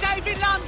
safe in London!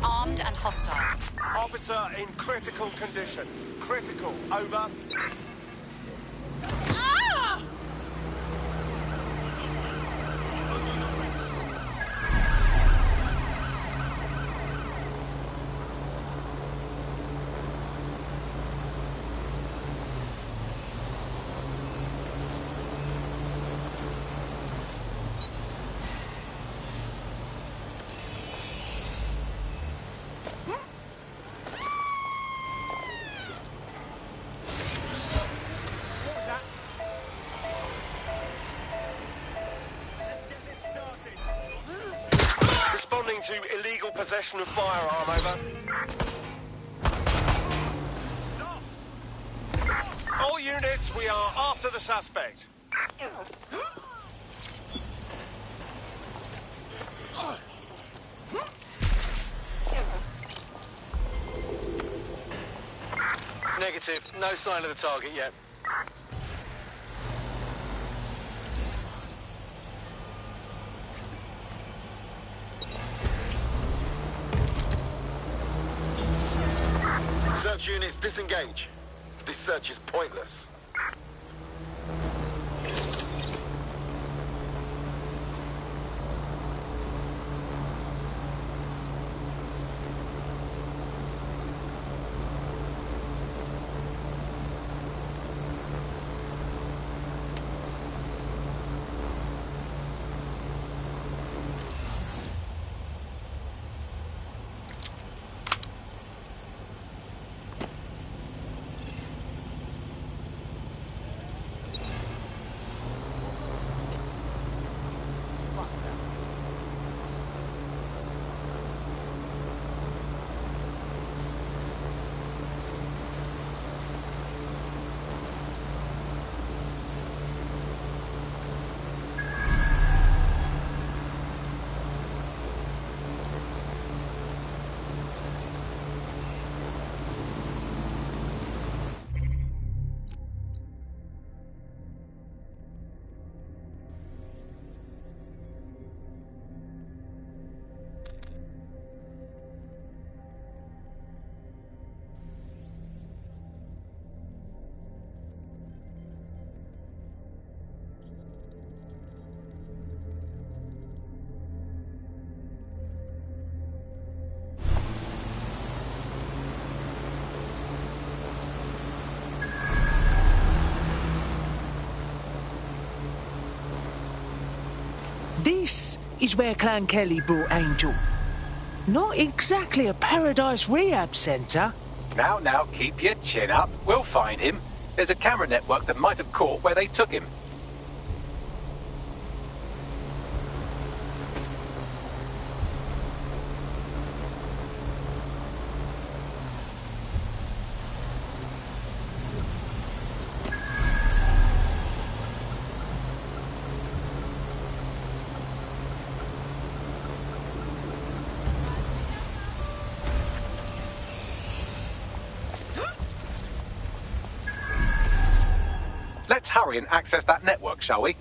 Armed and hostile. Officer in critical condition. Critical. Over. To illegal possession of firearm, over. All units, we are after the suspect. Negative. No sign of the target yet. Search units, disengage. This search is pointless. This is where Clan Kelly brought Angel. Not exactly a paradise rehab centre. Now, keep your chin up. We'll find him. There's a camera network that might have caught where they took him. Let's hurry and access that network, shall we?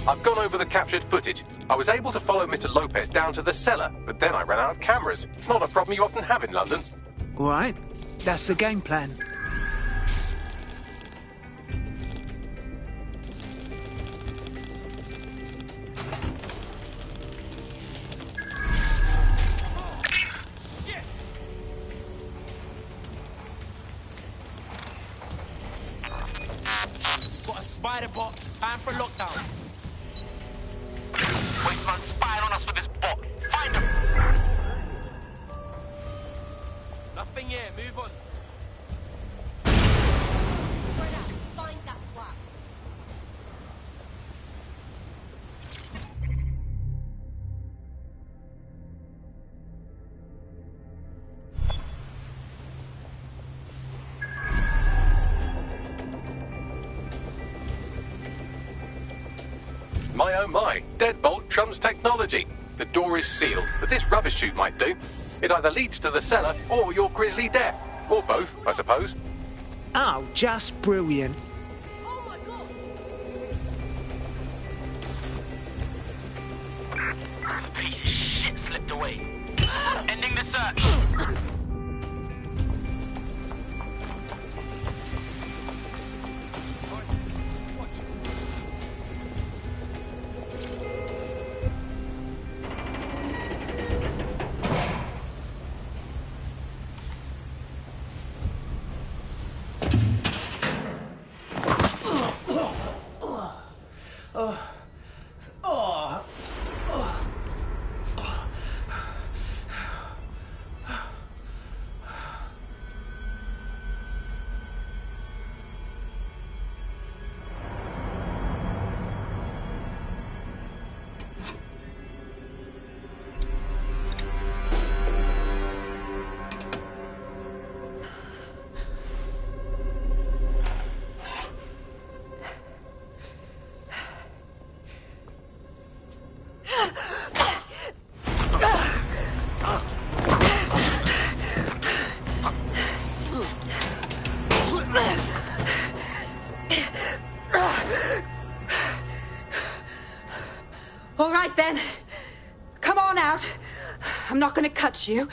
I've gone over the captured footage. I was able to follow Mr. Lopez down to the cellar, but then I ran out of cameras. Not a problem you often have in London. All right, that's the game plan. Got a spider bot. Time for lockdown. Wasteman spying on us with this bot. Find him! Nothing here. Move on. Spread out. Find that twat. My oh my, deadbolt trumps technology. The door is sealed, but this rubbish chute might do. It either leads to the cellar or your grisly death. Or both, I suppose. Oh, just brilliant. Oh my god! A piece of shit slipped away. Ending the search. All right, then. Come on out. I'm not going to cut you.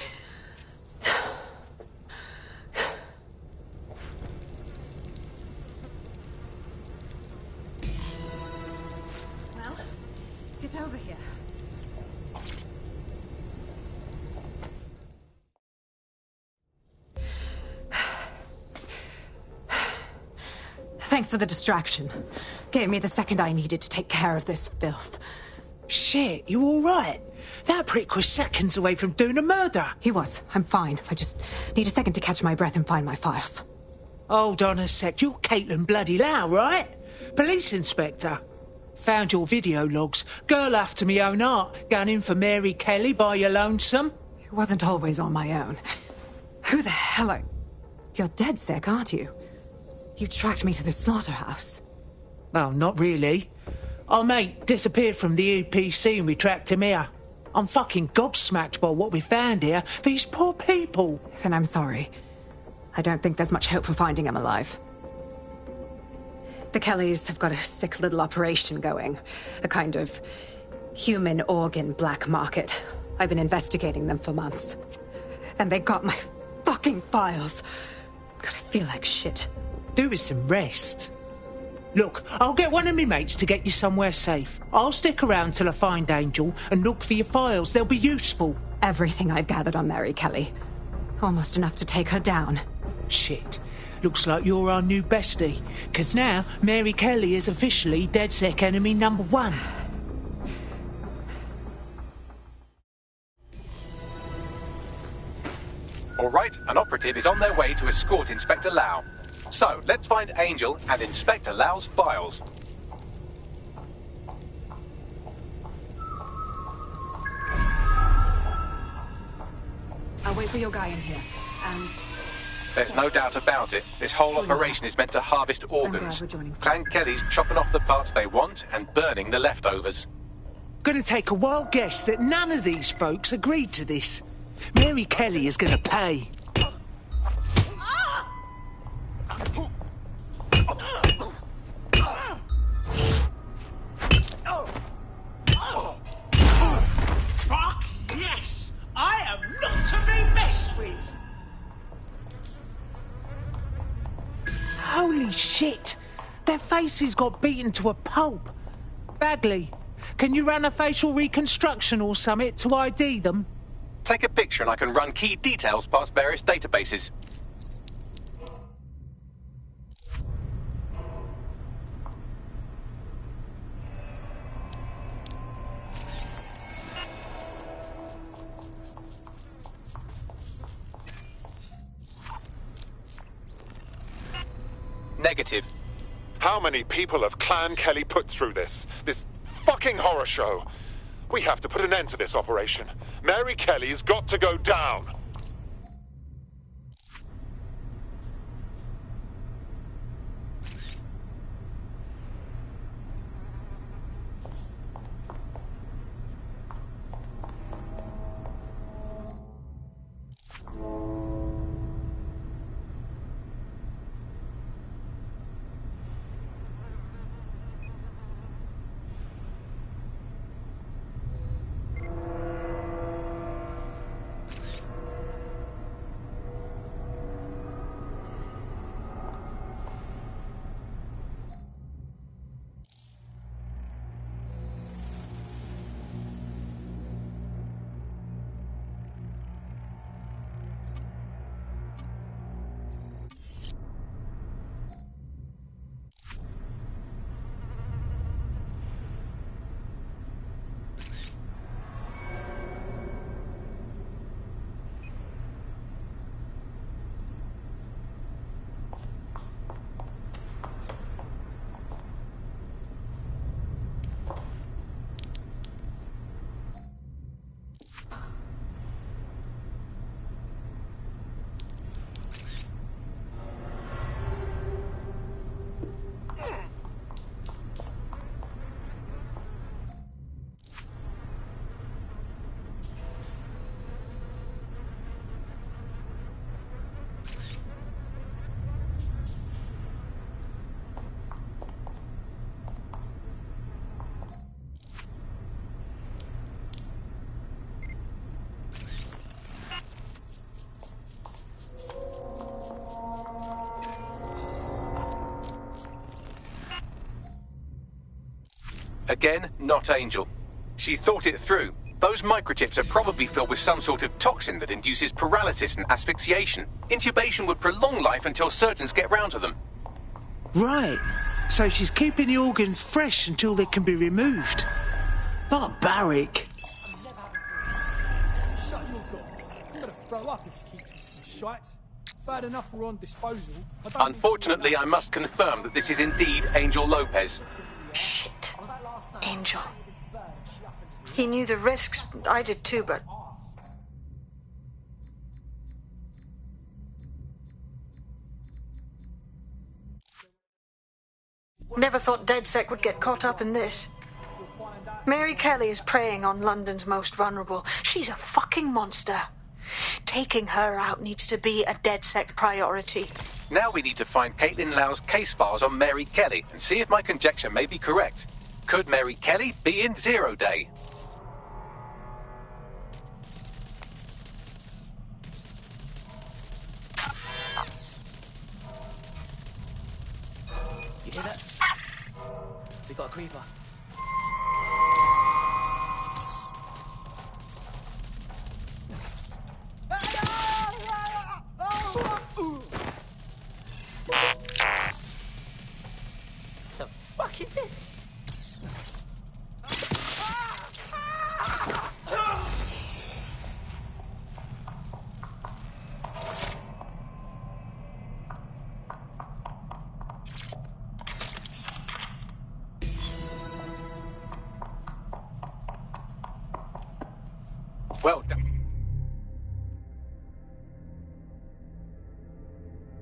Well, get over here. Thanks for the distraction. Gave me the second I needed to take care of this filth. Shit, you all right? That prick was seconds away from doing a murder. He was. I'm fine. I just need a second to catch my breath and find my files. Hold on a sec. You're Caitlin Bloody Lau, right? Police inspector. Found your video logs. Girl after me own art. Going in for Mary Kelly by your lonesome. It wasn't always on my own. Who the hell are... You're dead sick, aren't you? You tracked me to the slaughterhouse. Well, not really. Our mate disappeared from the UPC and we tracked him here. I'm fucking gobsmacked by what we found here. These poor people. Then I'm sorry. I don't think there's much hope for finding him alive. The Kellys have got a sick little operation going. A kind of human organ black market. I've been investigating them for months. And they got my fucking files. God, I feel like shit. Do with some rest. Look, I'll get one of me mates to get you somewhere safe. I'll stick around till I find Angel and look for your files. They'll be useful. Everything I've gathered on Mary Kelly. Almost enough to take her down. Shit. Looks like you're our new bestie. 'Cause now, Mary Kelly is officially DedSec enemy number 1. All right, an operative is on their way to escort Inspector Lau. So, let's find Angel and Inspector Lau's files. I'll wait for your guy in here. There's no doubt about it. This whole operation is meant to harvest organs. Clan Kelly's chopping off the parts they want and burning the leftovers. Gonna take a wild guess that none of these folks agreed to this. Mary Kelly is gonna pay. Fuck yes! I am not to be messed with! Holy shit! Their faces got beaten to a pulp. Bagley, can you run a facial reconstruction or something to ID them? Take a picture and I can run key details past various databases. Negative. How many people have Clan Kelly put through this? This fucking horror show? We have to put an end to this operation. Mary Kelly's got to go down. Again, not Angel. She thought it through. Those microchips are probably filled with some sort of toxin that induces paralysis and asphyxiation. Intubation would prolong life until surgeons get round to them. Right. So she's keeping the organs fresh until they can be removed. Barbaric. Shut your door. I'm gonna throw up if you keep some shite. Bad enough we're on disposal. Unfortunately, I must confirm that this is indeed Angel Lopez. Shit. Angel. He knew the risks. I did too, but... Never thought DedSec would get caught up in this. Mary Kelly is preying on London's most vulnerable. She's a fucking monster. Taking her out needs to be a DedSec priority. Now we need to find Caitlin Lau's case files on Mary Kelly and see if my conjecture may be correct. Could Mary Kelly be in Zero Day? You hear that? We got a creeper. The fuck is this? Well done.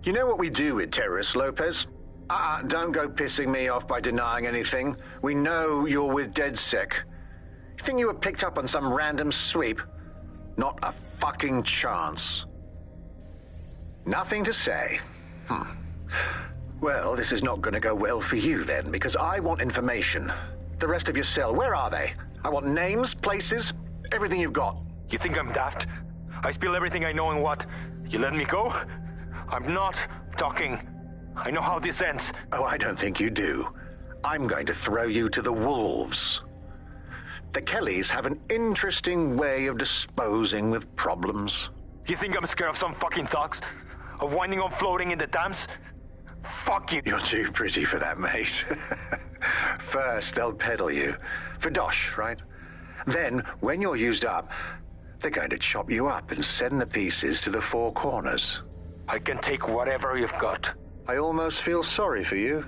You know what we do with terrorists, Lopez? Don't go pissing me off by denying anything. We know you're with DedSec. You think you were picked up on some random sweep? Not a fucking chance. Nothing to say. Well, this is not going to go well for you then, because I want information. The rest of your cell, where are they? I want names, places, everything you've got. You think I'm daft? I spill everything I know and what? You let me go? I'm not talking. I know how this ends. Oh, I don't think you do. I'm going to throw you to the wolves. The Kellys have an interesting way of disposing with problems. You think I'm scared of some fucking thugs? Of winding up floating in the dams? Fuck you. You're too pretty for that, mate. First, they'll peddle you. For dosh, right? Then, when you're used up, they're going to chop you up and send the pieces to the Four Corners. I can take whatever you've got. I almost feel sorry for you.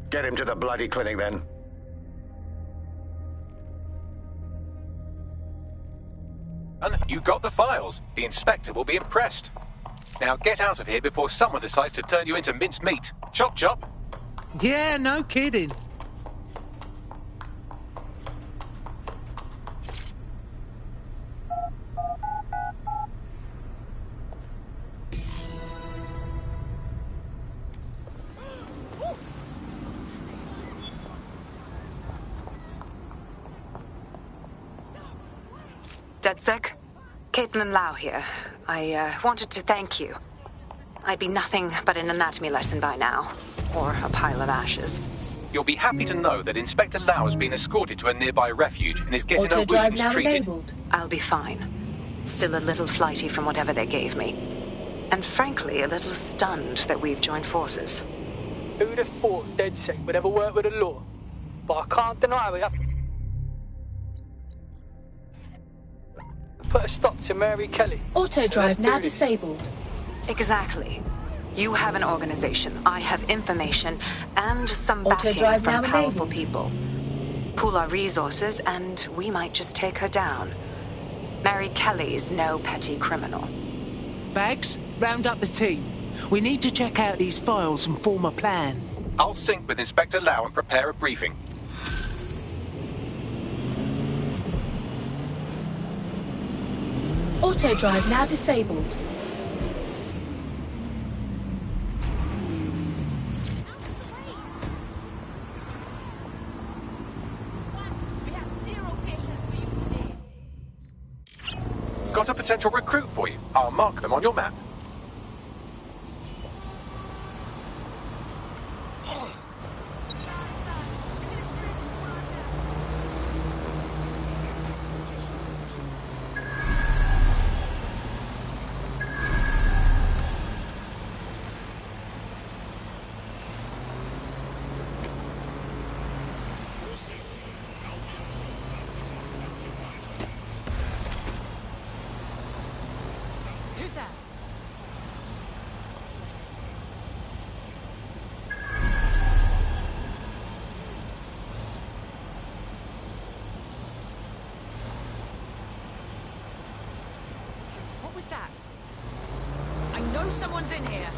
Get him to the bloody clinic, then. You got the files. The inspector will be impressed. Now get out of here before someone decides to turn you into minced meat. Chop chop. Yeah, no kidding. DedSec? Caitlin Lau here. I wanted to thank you. I'd be nothing but an anatomy lesson by now. Or a pile of ashes. You'll be happy to know that Inspector Lau has been escorted to a nearby refuge and is getting her wounds treated. I'll be fine. Still a little flighty from whatever they gave me. And frankly, a little stunned that we've joined forces. Who'd have thought DedSec would ever work with the law? But I can't deny we have put a stop to Mary Kelly. Auto drive now disabled. Exactly. You have an organization, I have information, and some backing Auto-drive from now powerful enabled. people. Pool our resources, and we might just take her down. Mary Kelly's no petty criminal. Bags, round up the team. We need to check out these files and form a plan. I'll sync with Inspector Lau and prepare a briefing. Auto drive now disabled. Got a potential recruit for you. I'll mark them on your map. Who's that? What was that? I know someone's in here.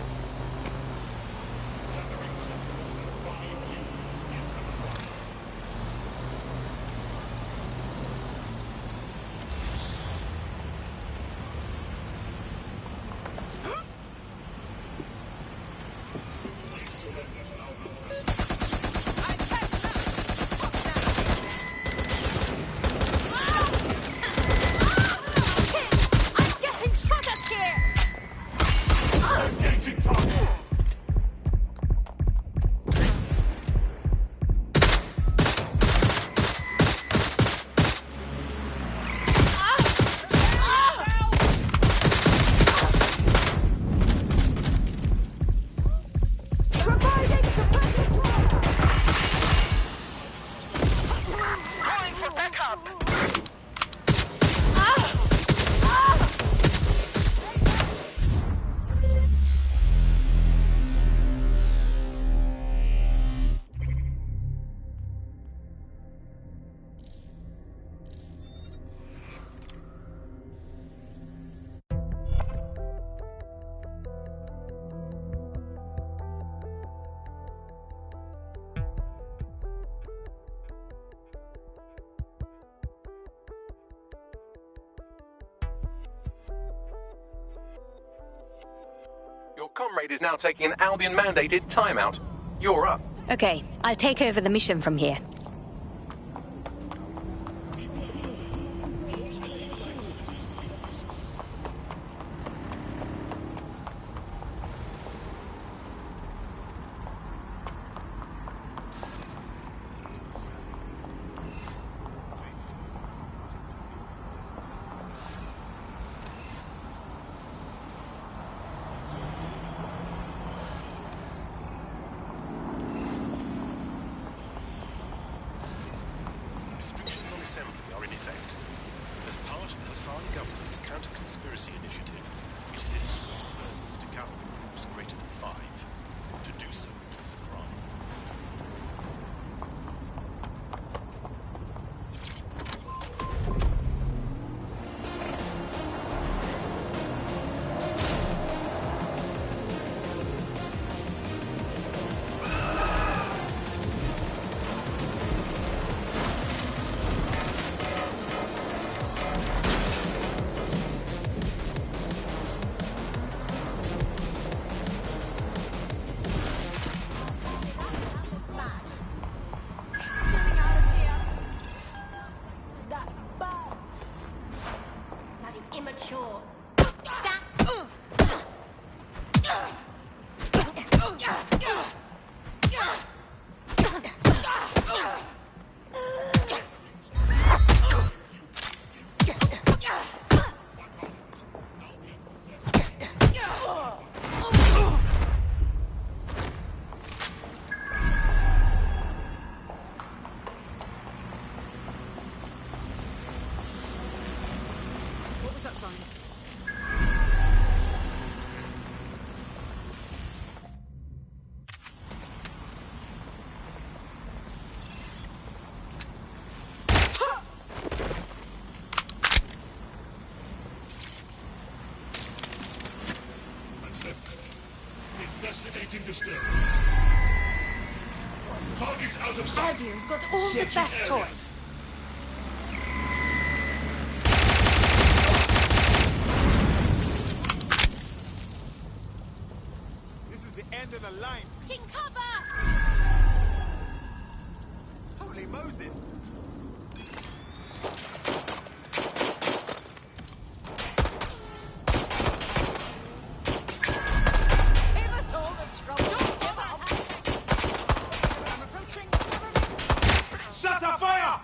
comrade is now taking an Albion-mandated timeout. You're up. Okay, I'll take over the mission from here. Immature. What was that sign? Investigating disturbance. Target out of sight. Albion's got all the best toys. This is the end of the line. King cover! Holy Moses! Save us all the trouble. Don't give up. I'm approaching. Cover me. Shut the fire!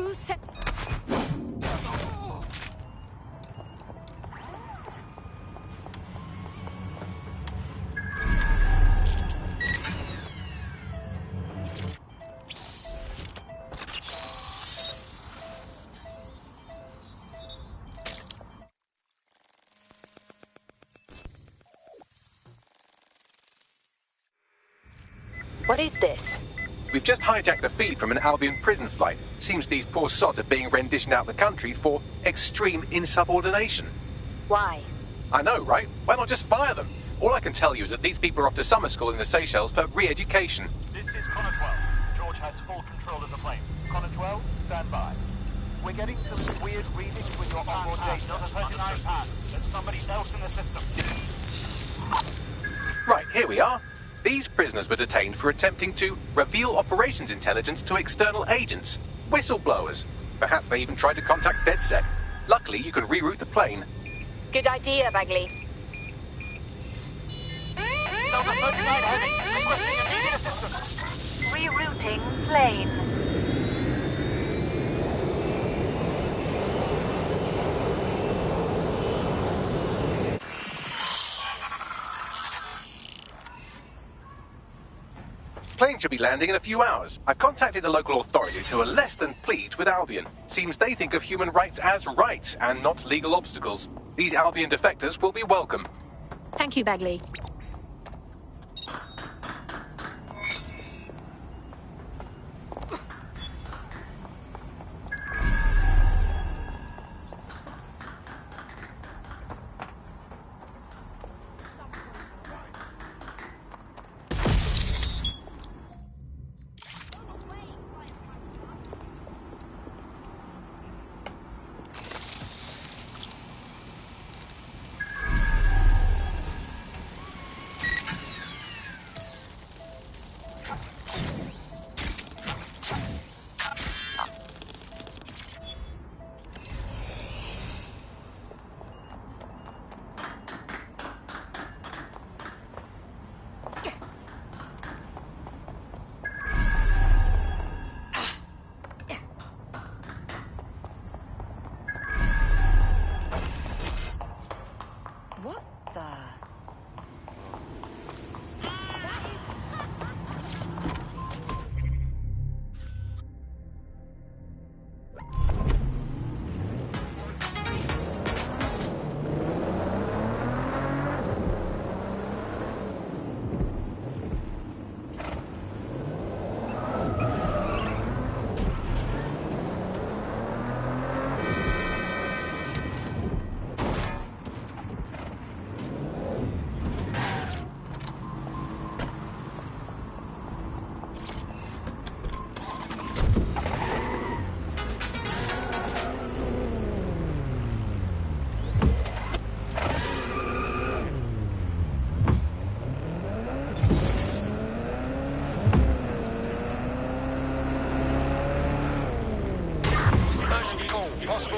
Who said... What is this? We've just hijacked a feed from an Albion prison flight. Seems these poor sods are being renditioned out the country for extreme insubordination. Why? I know, right? Why not just fire them? All I can tell you is that these people are off to summer school in the Seychelles for re-education. This is Connor 12. George has full control of the plane. Connor 12, stand by. We're getting some weird readings with your onboard data. Not a 39 pad. There's somebody else in the system. Right, here we are. These prisoners were detained for attempting to reveal operations intelligence to external agents. Whistleblowers. Perhaps they even tried to contact DedSec. Luckily, you can reroute the plane. Good idea, Bagley. Delta 39 heavy. Requesting immediate assistance. Rerouting plane. Plane should be landing in a few hours. I've contacted the local authorities who are less than pleased with Albion. Seems they think of human rights as rights and not legal obstacles. These Albion defectors will be welcome. Thank you, Bagley.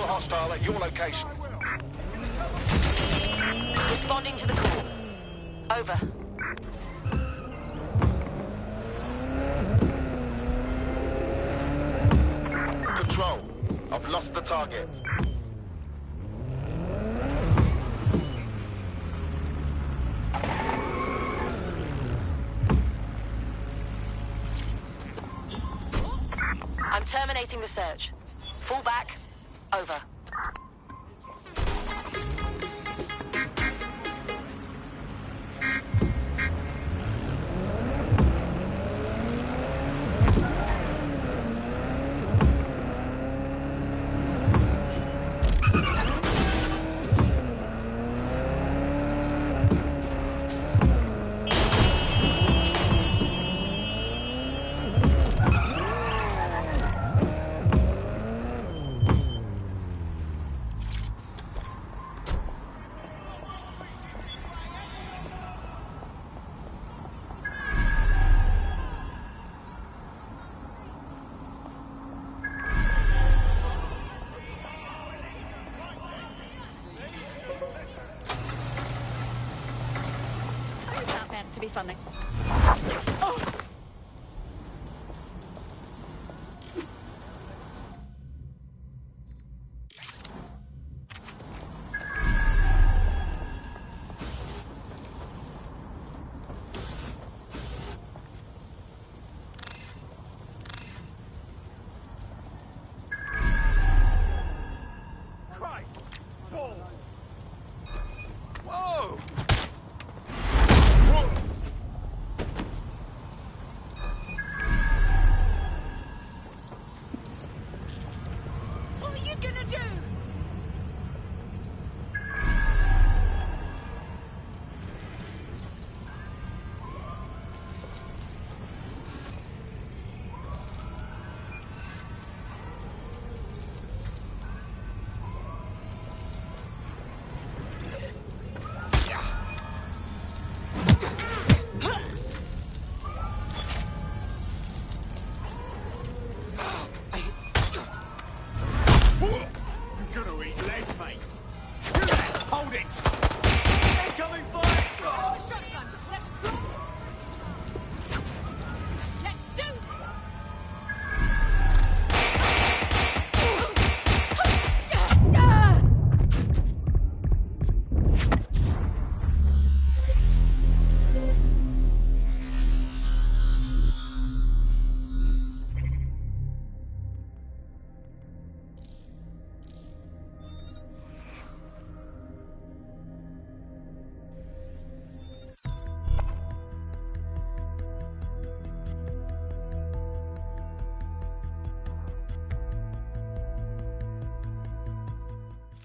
Hostile at your location. Responding to the call. Over. Control. I've lost the target. I'm terminating the search. Fall back. Over. To be funny.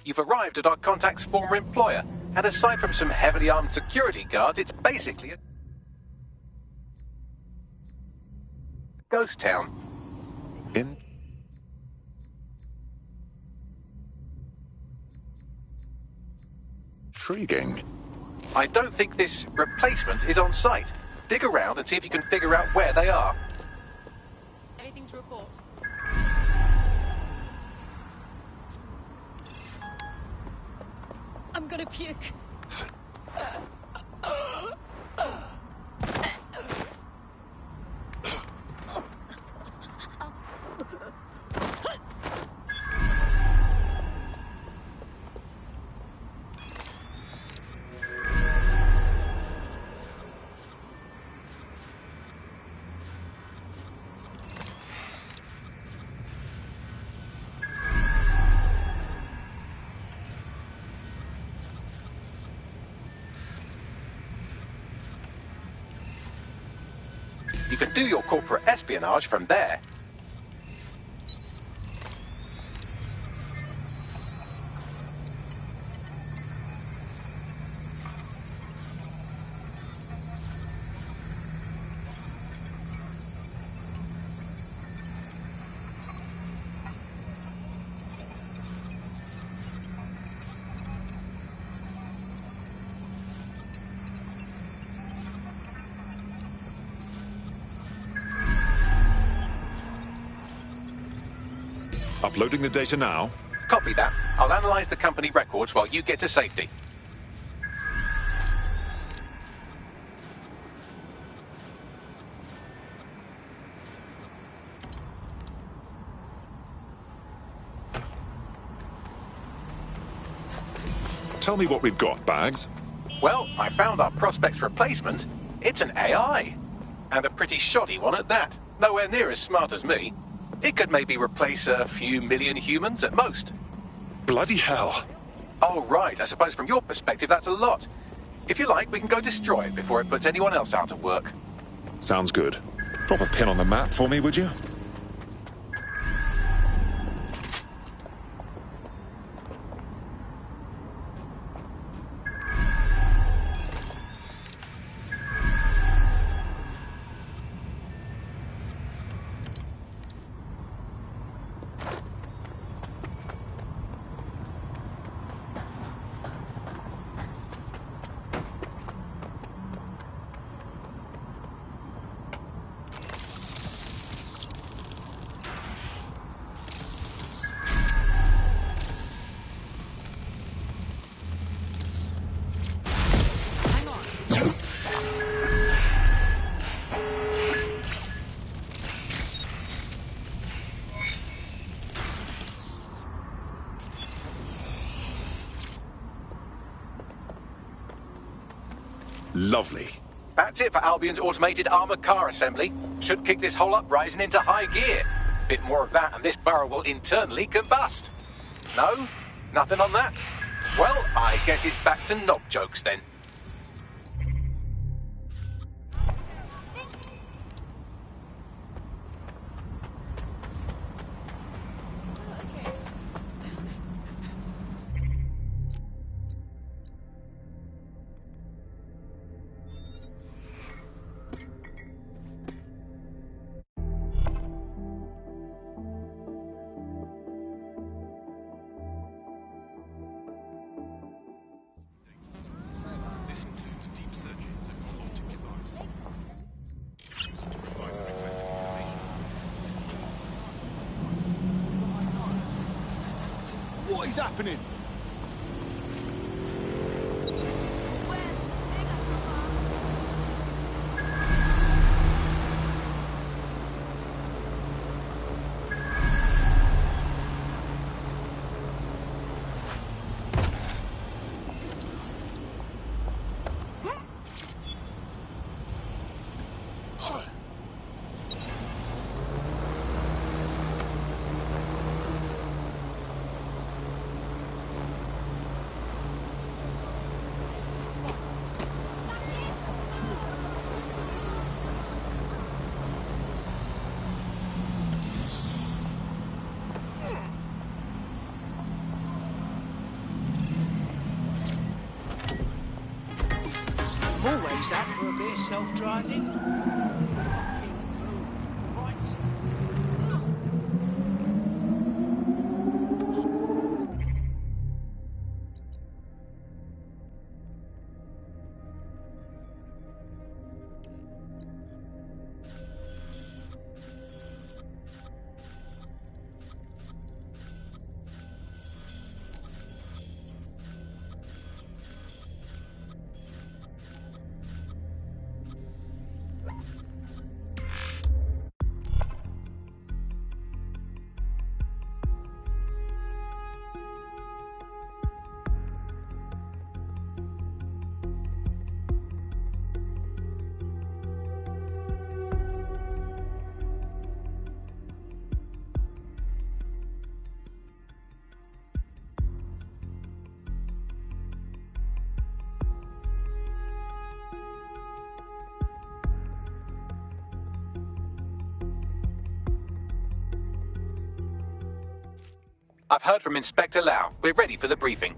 You've arrived at our contact's former employer, and aside from some heavily armed security guards, it's basically a ghost town. Intriguing. I don't think this replacement is on site. Dig around and see if you can figure out where they are. Anything to report? I'm gonna puke. You can do your corporate espionage from there. Uploading the data now. Copy that. I'll analyze the company records while you get to safety. Tell me what we've got, Bags. Well, I found our prospect's replacement. It's an AI. And a pretty shoddy one at that. Nowhere near as smart as me. It could maybe replace a few million humans at most. Bloody hell. Oh, right. I suppose from your perspective, that's a lot. If you like, we can go destroy it before it puts anyone else out of work. Sounds good. Drop a pin on the map for me, would you? Lovely. That's it for Albion's automated armored car assembly. Should kick this whole uprising into high gear. Bit more of that and this barrel will internally combust. No? Nothing on that? Well, I guess it's back to knob jokes then. This includes deep searches of your haunting device. Using to provide the requested information. What is happening? they're self-driving? Right. I've heard from Inspector Lau. We're ready for the briefing.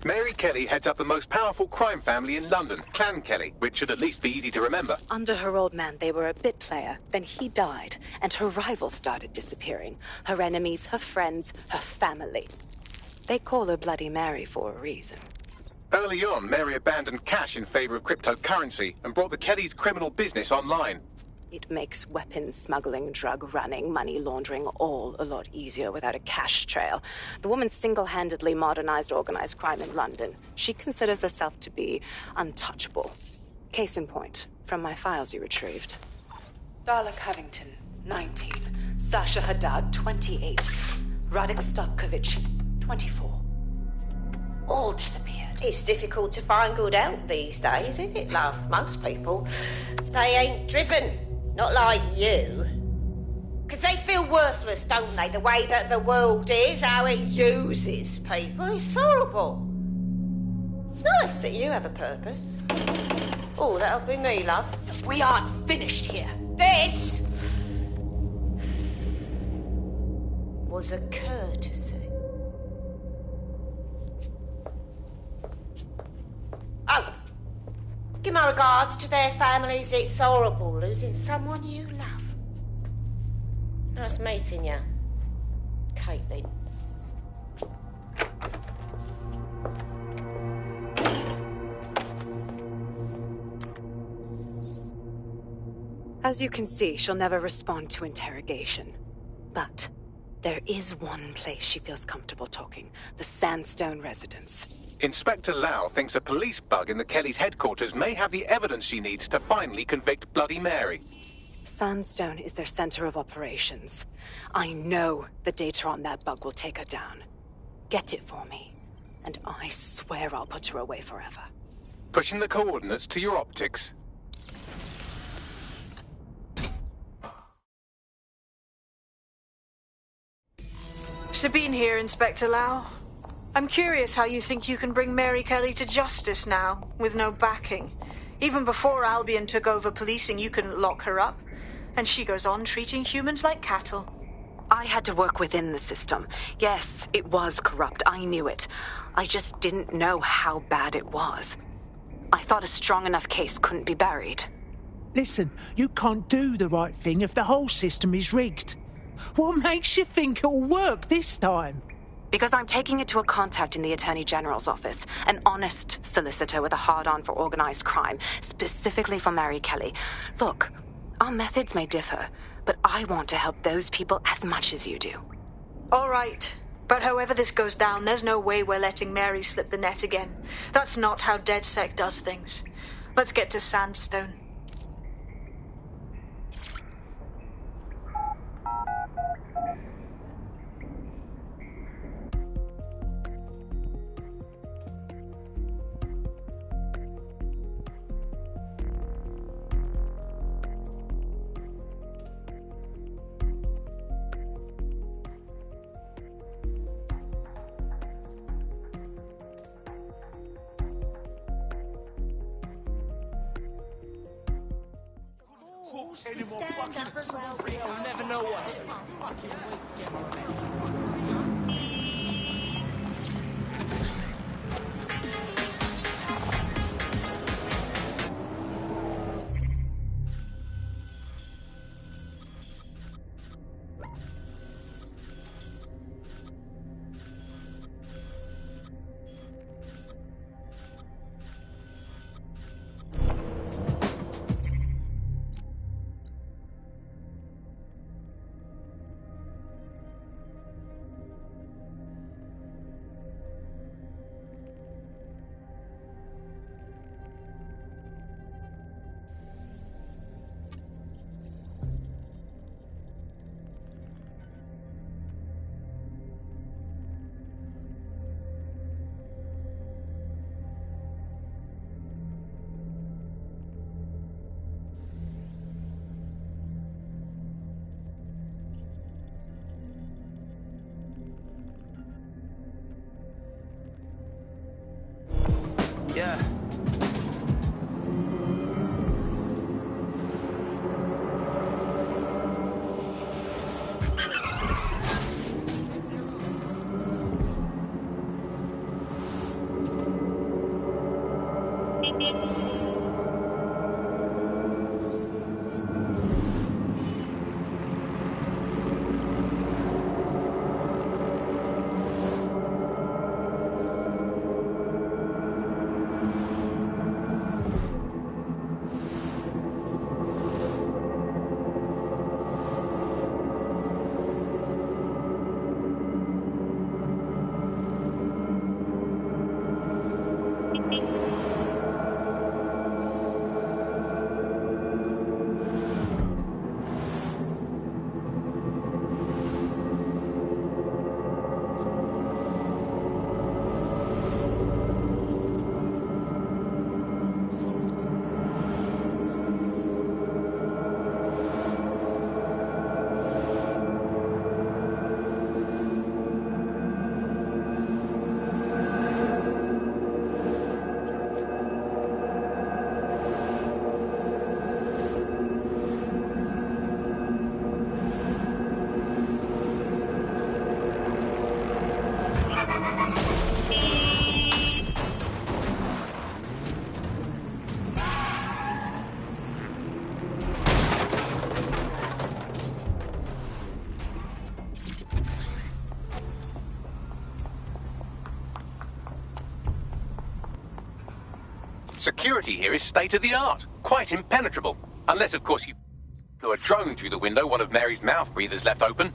Mary Kelly heads up the most powerful crime family in London, Clan Kelly, which should at least be easy to remember. Under her old man, they were a bit player. Then he died, and her rivals started disappearing. Her enemies, her friends, her family. They call her Bloody Mary for a reason. Early on, Mary abandoned cash in favor of cryptocurrency and brought the Kellys' criminal business online. It makes weapons smuggling, drug running, money laundering all a lot easier without a cash trail. The woman single-handedly modernized organized crime in London. She considers herself to be untouchable. Case in point, from my files you retrieved. Darla Covington, 19. Sasha Haddad, 28. Radek Stavkovich, 24. All disappeared. It's difficult to find good help these days, isn't it, love? Most people, they ain't driven. Not like you. Because they feel worthless, don't they? The way that the world is, how it uses people. It's horrible. It's nice that you have a purpose. Oh, that'll be me, love. We aren't finished here. This was a courtesy. Oh, give my regards to their families. It's horrible losing someone you love. Nice meeting you, Caitlin. As you can see, she'll never respond to interrogation. But there is one place she feels comfortable talking. The Sandstone residence. Inspector Lau thinks a police bug in the Kellys' headquarters may have the evidence she needs to finally convict Bloody Mary. Sandstone is their center of operations. I know the data on that bug will take her down. Get it for me, and I swear I'll put her away forever. Pushing the coordinates to your optics. Sabine here, Inspector Lau. I'm curious how you think you can bring Mary Kelly to justice now, with no backing. Even before Albion took over policing, you couldn't lock her up. And she goes on treating humans like cattle. I had to work within the system. Yes, it was corrupt. I knew it. I just didn't know how bad it was. I thought a strong enough case couldn't be buried. Listen, you can't do the right thing if the whole system is rigged. What makes you think it'll work this time? Because I'm taking it to a contact in the Attorney General's office, an honest solicitor with a hard-on for organized crime, specifically for Mary Kelly. Look, our methods may differ, but I want to help those people as much as you do. All right. But however this goes down, there's no way we're letting Mary slip the net again. That's not how DedSec does things. Let's get to Sandstone. balls to stand up as well. You'll never know what hit me. I can't wait to get my revenge. Yeah. Security here is state-of-the-art, quite impenetrable. Unless, of course, you flew a drone through the window one of Mary's mouth breathers left open.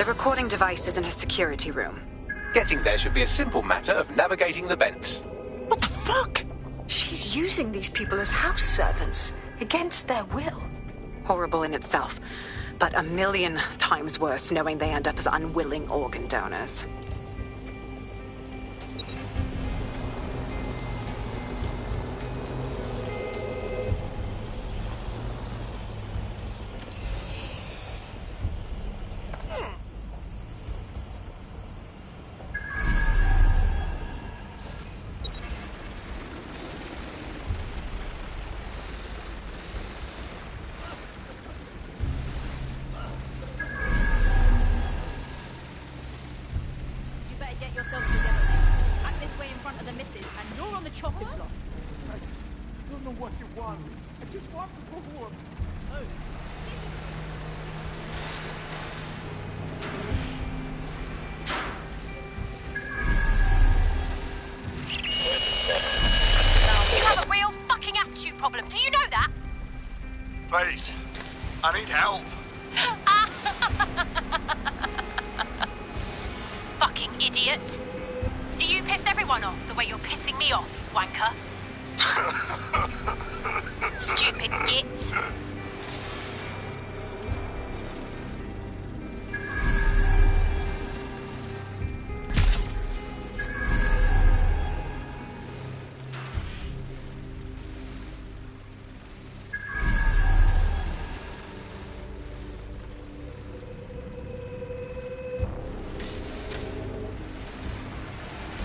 The recording device is in her security room. Getting there should be a simple matter of navigating the vents. What the fuck? She's using these people as house servants, against their will. Horrible in itself, but a million times worse knowing they end up as unwilling organ donors. Please, I need help. Fucking idiot. Do you piss everyone off the way you're pissing me off, you wanker? Stupid git.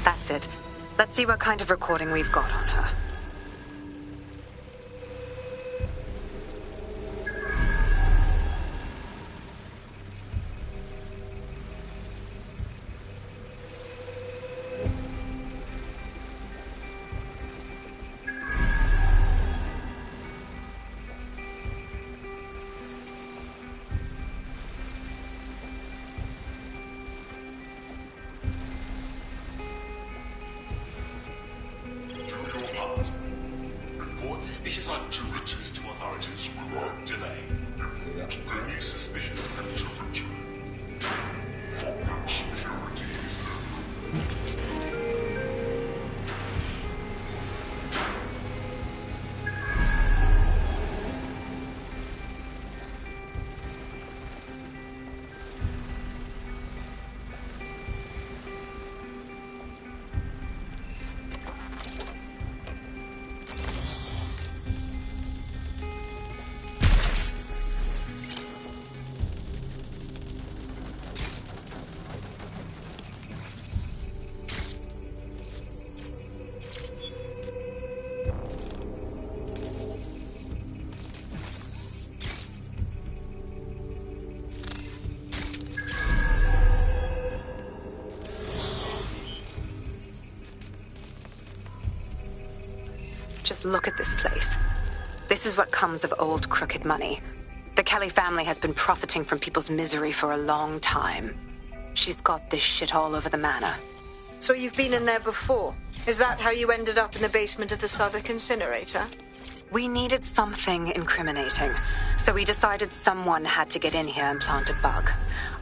That's it. Let's see what kind of recording we've got on her. Report suspicious activities to authorities without delay. Any suspicious activity. Security is Just look at this place. This is what comes of old crooked money. The Kelly family has been profiting from people's misery for a long time. She's got this shit all over the manor. So you've been in there before? Is that how you ended up in the basement of the Southwark incinerator? We needed something incriminating, so we decided someone had to get in here and plant a bug.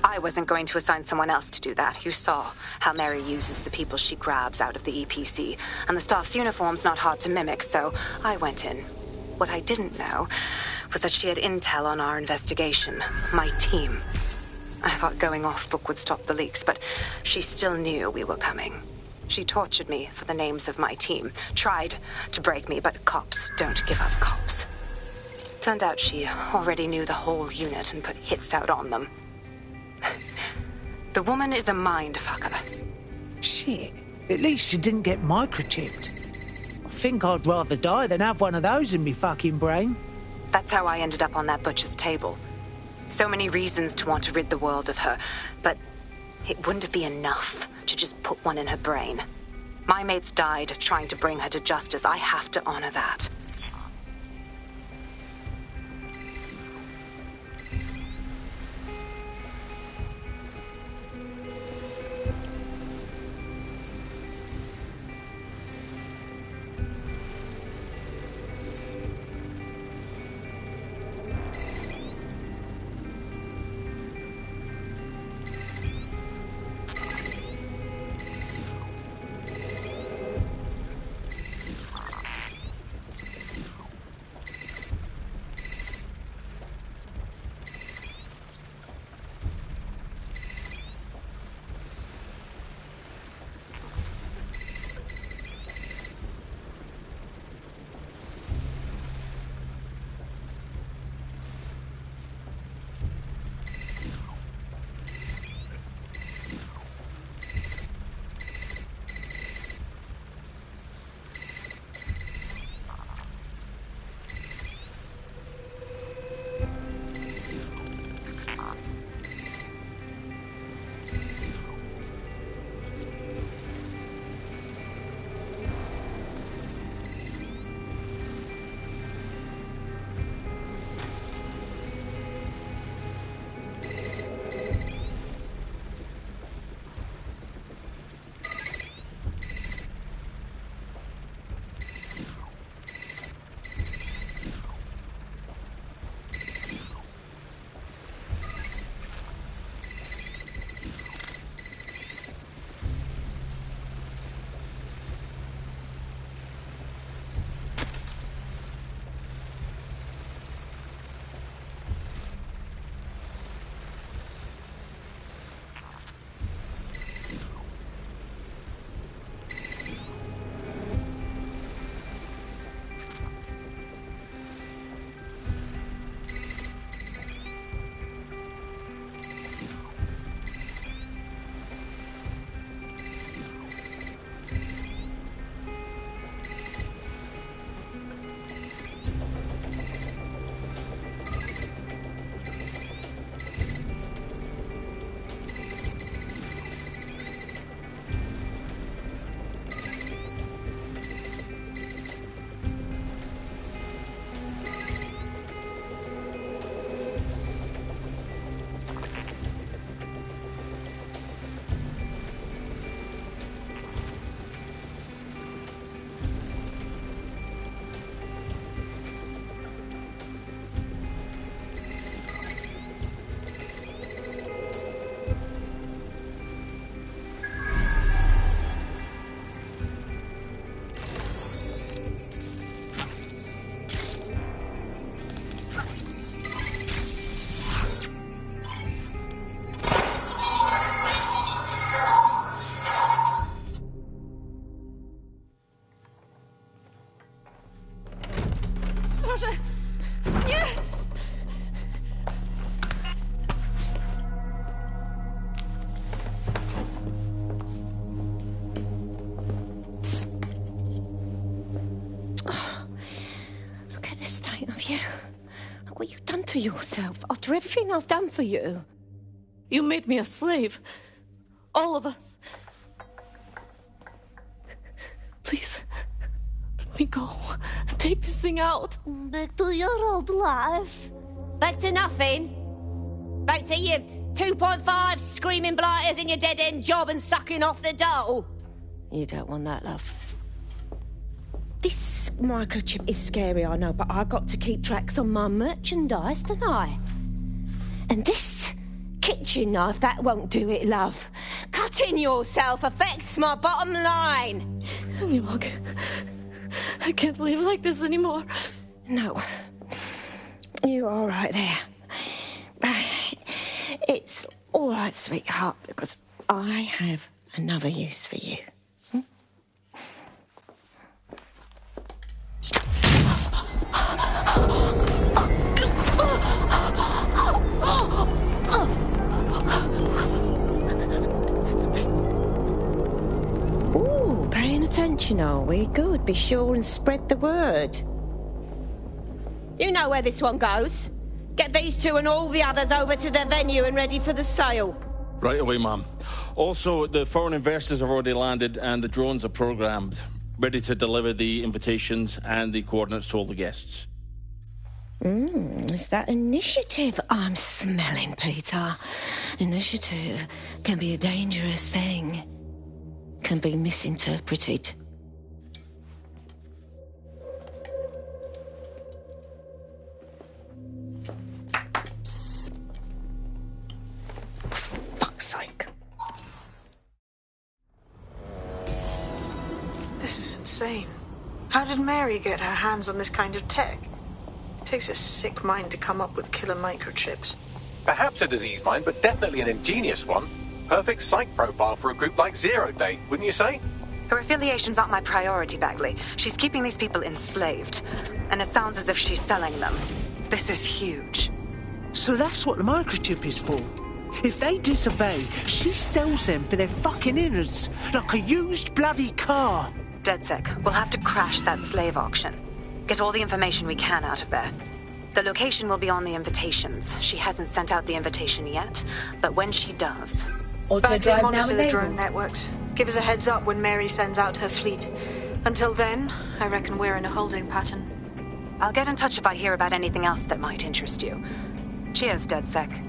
I wasn't going to assign someone else to do that. You saw how Mary uses the people she grabs out of the EPC, and the staff's uniform's not hard to mimic, so I went in. What I didn't know was that she had intel on our investigation, my team. I thought going off book would stop the leaks, but she still knew we were coming. She tortured me for the names of my team, tried to break me, but cops don't give up cops. Turned out she already knew the whole unit and put hits out on them. The woman is a mindfucker. Shit. At least you didn't get microchipped. I think I'd rather die than have one of those in me fucking brain. That's how I ended up on that butcher's table. So many reasons to want to rid the world of her, but it wouldn't be enough to just put one in her brain. My mates died trying to bring her to justice. I have to honor that. to yourself after everything I've done for you? You made me a slave. All of us. Please, let me go. Take this thing out. Back to your old life. Back to nothing. Back to you 2.5 screaming blighters in your dead-end job and sucking off the dole. You don't want that, love. This microchip is scary, I know, but I got to keep tracks on my merchandise, don't I? And this kitchen knife, that won't do it, love. Cutting yourself affects my bottom line. I can't live like this anymore. No. You're all right there. It's all right, sweetheart, because I have another use for you. Ooh, paying attention, are we? Good. Be sure and spread the word. You know where this one goes. Get these two and all the others over to their venue and ready for the sale. Right away, Ma'am. Also, the foreign investors have already landed and the drones are programmed, ready to deliver the invitations and the coordinates to all the guests. Is that initiative I'm smelling, Peter? Initiative can be a dangerous thing. Can be misinterpreted. Fuck's sake. This is insane. How did Mary get her hands on this kind of tech? It takes a sick mind to come up with killer microchips. Perhaps a disease mind, but definitely an ingenious one. Perfect psych profile for a group like Zero Day, wouldn't you say? Her affiliations aren't my priority, Bagley. She's keeping these people enslaved. And it sounds as if she's selling them. This is huge. So that's what the microchip is for. If they disobey, she sells them for their fucking innards, like a used bloody car. DedSec, we'll have to crash that slave auction. Get all the information we can out of there. The location will be on the invitations. She hasn't sent out the invitation yet, but when she does... Bagley monitor the drone networks. Give us a heads up when Mary sends out her fleet. Until then, I reckon we're in a holding pattern. I'll get in touch if I hear about anything else that might interest you. Cheers, DedSec.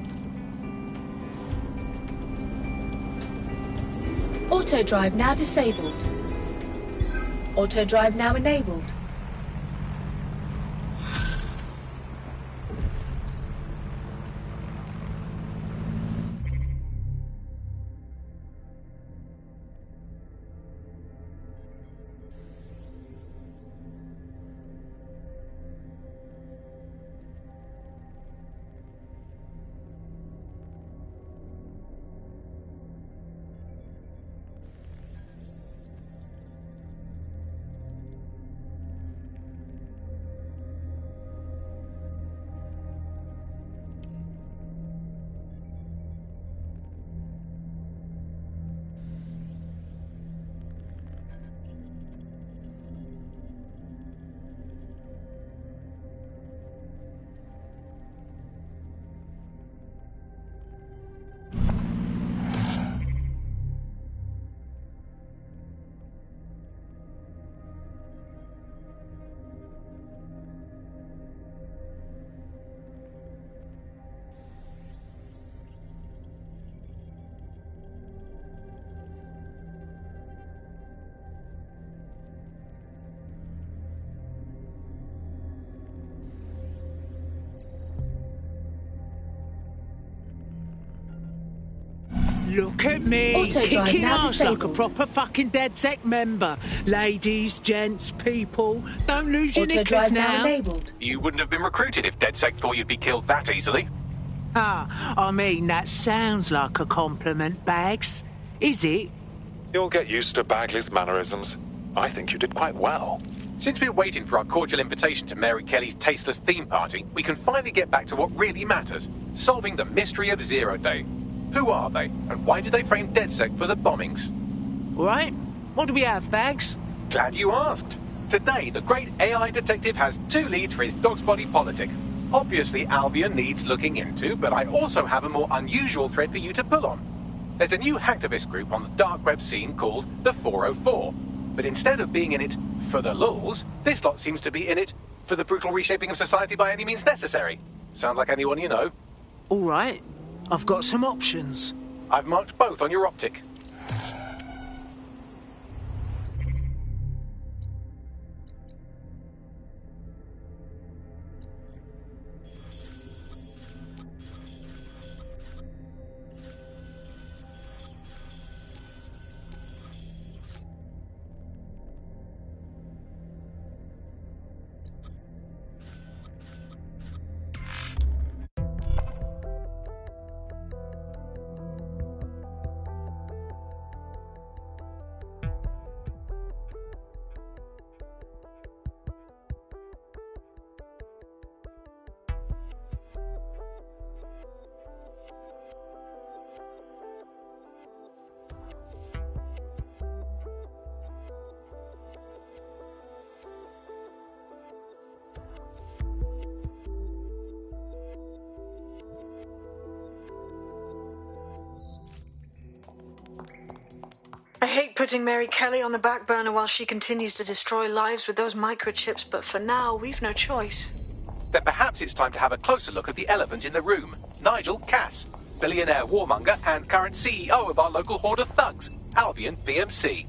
Auto drive now disabled. Auto drive now enabled. Look at me, Auto drive kicking now ass like a disabled. proper fucking DedSec member. Ladies, gents, people, don't lose your Auto knickers drive now now. enabled. You wouldn't have been recruited if DedSec thought you'd be killed that easily. I mean, that sounds like a compliment, Bags. Is it? You'll get used to Bagley's mannerisms. I think you did quite well. Since we're waiting for our cordial invitation to Mary Kelly's tasteless theme party, we can finally get back to what really matters, solving the mystery of Zero Day. Who are they, and why did they frame DedSec for the bombings? Right. What do we have, Bags? Glad you asked. Today, the great AI detective has 2 leads for his dog's body politic. Obviously, Albion needs looking into, but I also have a more unusual thread for you to pull on. There's a new hacktivist group on the dark web scene called the 404. But instead of being in it for the lulz, this lot seems to be in it for the brutal reshaping of society by any means necessary. Sound like anyone you know? All right. I've got some options. I've marked both on your optic. I hate putting Mary Kelly on the back burner while she continues to destroy lives with those microchips, but for now, we've no choice. Then perhaps it's time to have a closer look at the elephant in the room, Nigel Cass, billionaire warmonger and current CEO of our local horde of thugs, Albion PMC.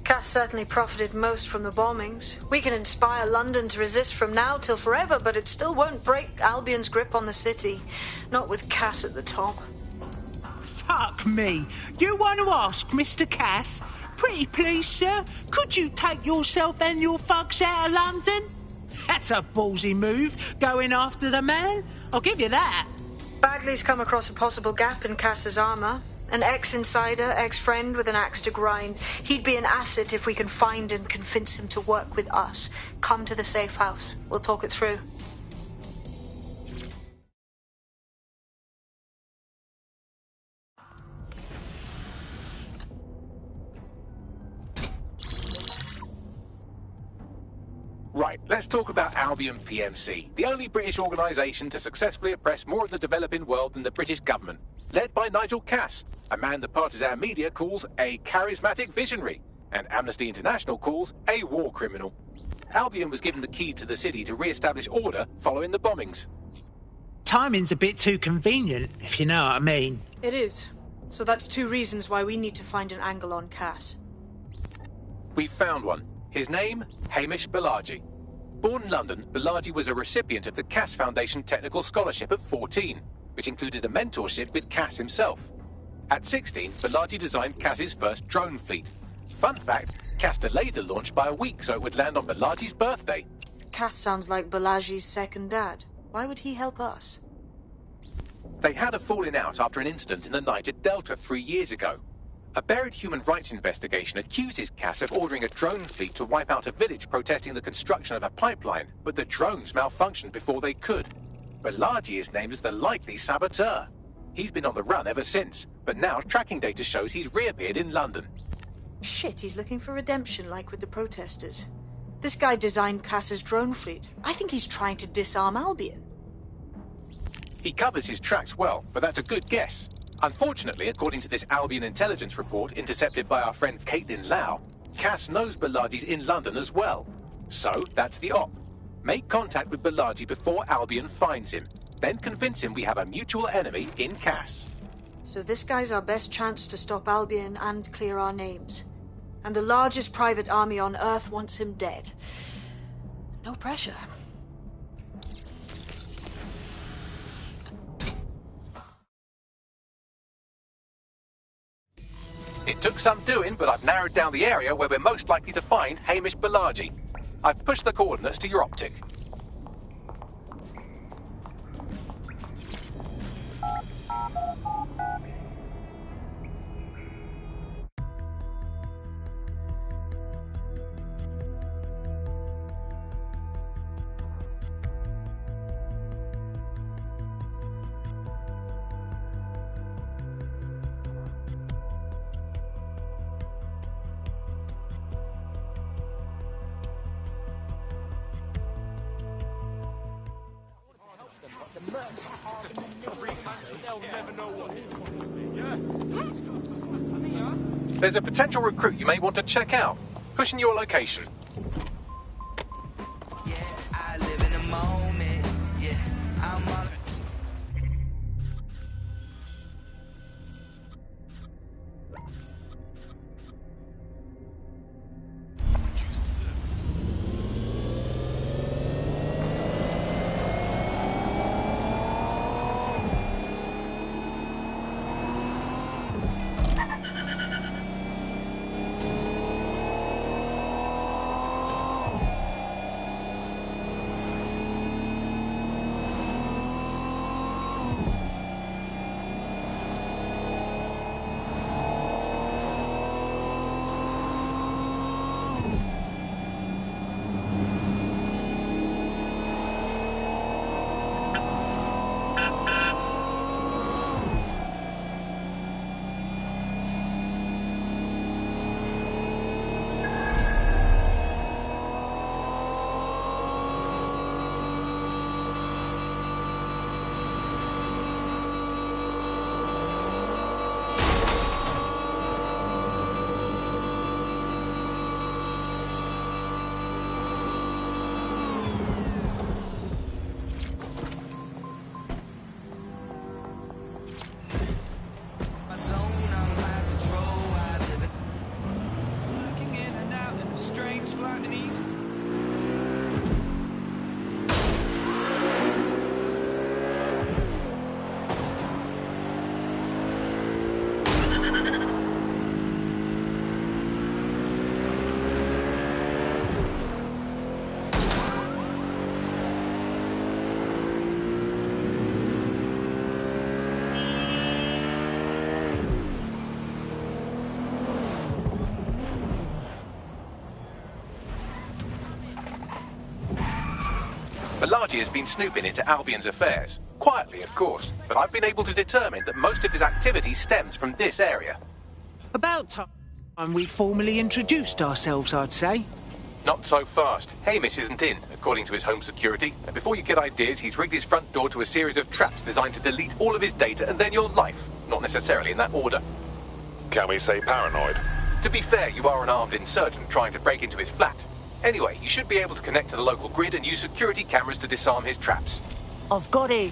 Cass certainly profited most from the bombings. We can inspire London to resist from now till forever, but it still won't break Albion's grip on the city. Not with Cass at the top. Fuck me. You want to ask Mr. Cass? Pretty please, sir, could you take yourself and your thugs out of London? That's a ballsy move, going after the man. I'll give you that. Bagley's come across a possible gap in Cass's armor. An ex-insider, ex-friend with an axe to grind. He'd be an asset if we can find and convince him to work with us. Come to the safe house. We'll talk it through. Right, let's talk about Albion PMC, the only British organisation to successfully oppress more of the developing world than the British government. Led by Nigel Cass, a man the partisan media calls a charismatic visionary, and Amnesty International calls a war criminal. Albion was given the key to the city to re-establish order following the bombings. Timing's a bit too convenient, if you know what I mean. It is. So that's two reasons why we need to find an angle on Cass. We've found one. His name, Hamish Balaji. Born in London, Balaji was a recipient of the Cass Foundation Technical Scholarship at 14, which included a mentorship with Cass himself. At 16, Balaji designed Cass's first drone fleet. Fun fact, Cass delayed the launch by a week so it would land on Balaji's birthday. Cass sounds like Balaji's second dad. Why would he help us? They had a falling out after an incident in the Niger Delta 3 years ago. A buried human rights investigation accuses Cass of ordering a drone fleet to wipe out a village protesting the construction of a pipeline, but the drones malfunctioned before they could. Balaji is named as the likely saboteur. He's been on the run ever since, but now tracking data shows he's reappeared in London. Shit, he's looking for redemption like with the protesters. This guy designed Cass's drone fleet. I think he's trying to disarm Albion. He covers his tracks well, but that's a good guess. Unfortunately, according to this Albion intelligence report intercepted by our friend Caitlin Lau, Cass knows Balaji's in London as well. So, that's the op. Make contact with Balaji before Albion finds him. Then convince him we have a mutual enemy in Cass. So this guy's our best chance to stop Albion and clear our names. And the largest private army on Earth wants him dead. No pressure. It took some doing, but I've narrowed down the area where we're most likely to find Hamish Balaji. I've pushed the coordinates to your optic. the mercs are in the middle of the they'll never know what hit me. Yeah? There's a potential recruit you may want to check out. Pushing your location. I live in the moment. Yeah, I'm all. Malachi has been snooping into Albion's affairs. Quietly, of course, but I've been able to determine that most of his activity stems from this area. About time we formally introduced ourselves, I'd say. Not so fast. Hamish isn't in, according to his home security. And before you get ideas, he's rigged his front door to a series of traps designed to delete all of his data and then your life. Not necessarily in that order. Can we say paranoid? To be fair, you are an armed insurgent trying to break into his flat. Anyway, you should be able to connect to the local grid and use security cameras to disarm his traps. I've got it.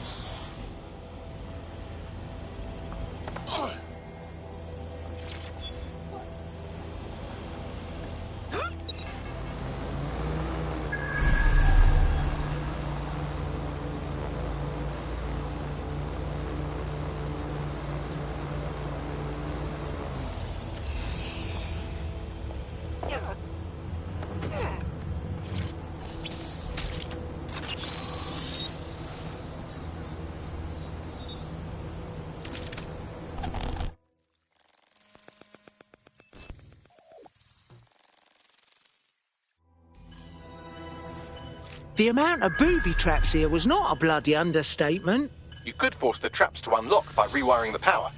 The amount of booby traps here was not a bloody understatement. You could force the traps to unlock by rewiring the power.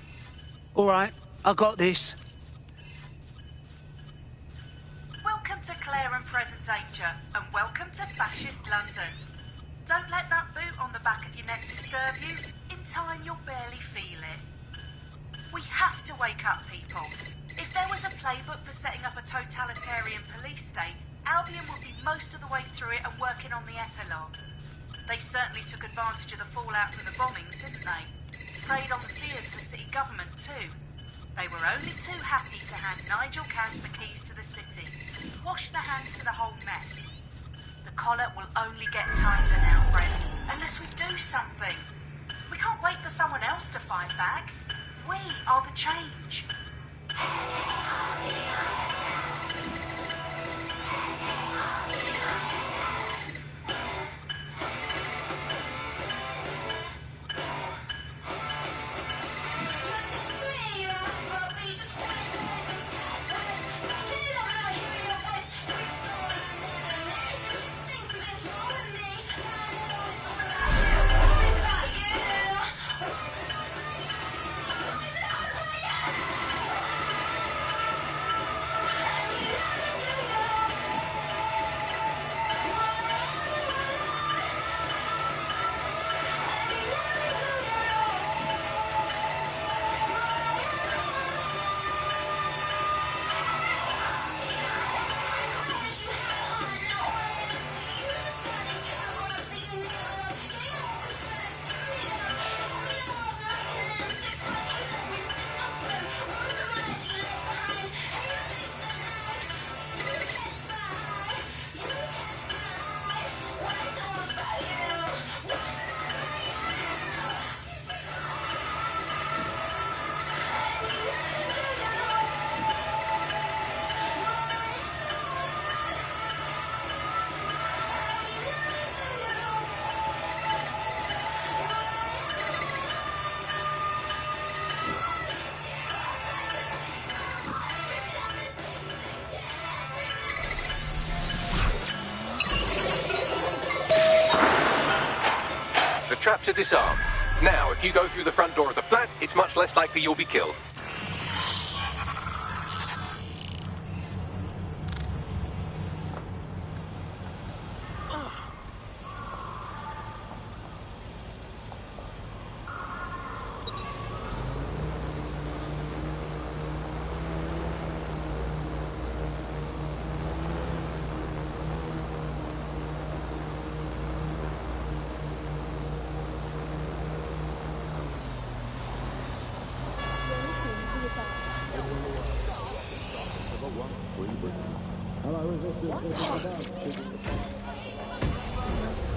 All right, I got this. Welcome to Claire and Present Danger, and welcome to Fascist London. Don't let that boot on the back of your neck disturb you. In time, you'll barely feel it. We have to wake up, people. If there was a playbook for setting up a totalitarian police state, Albion would be most of the way through it and working on the epilogue. They certainly took advantage of the fallout from the bombings, didn't they? Preyed on the fears of the city government too. They were only too happy to hand Nigel Cass the keys to the city. Wash their hands to the whole mess. The collar will only get tighter now, friends, unless we do something. We can't wait for someone else to fight back. We are the change. trap to disarm. Now, if you go through the front door of the flat, it's much less likely you'll be killed.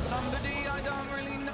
Somebody I don't really know.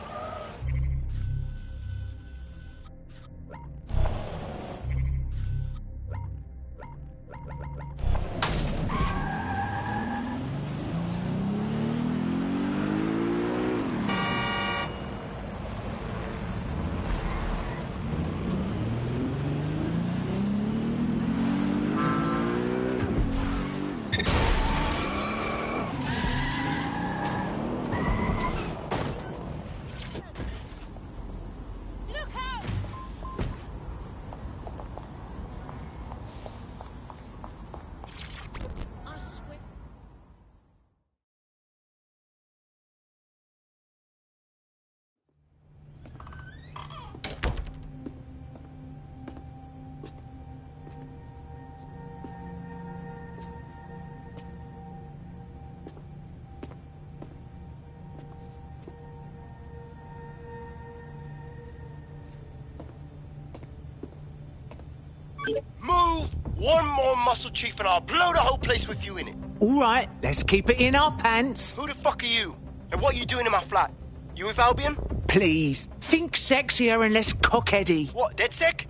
Move! One more muscle chief and I'll blow the whole place with you in it. All right, let's keep it in our pants. Who the fuck are you? And what are you doing in my flat? You with Albion? Please, think sexier and less cockheady. What, dead sec?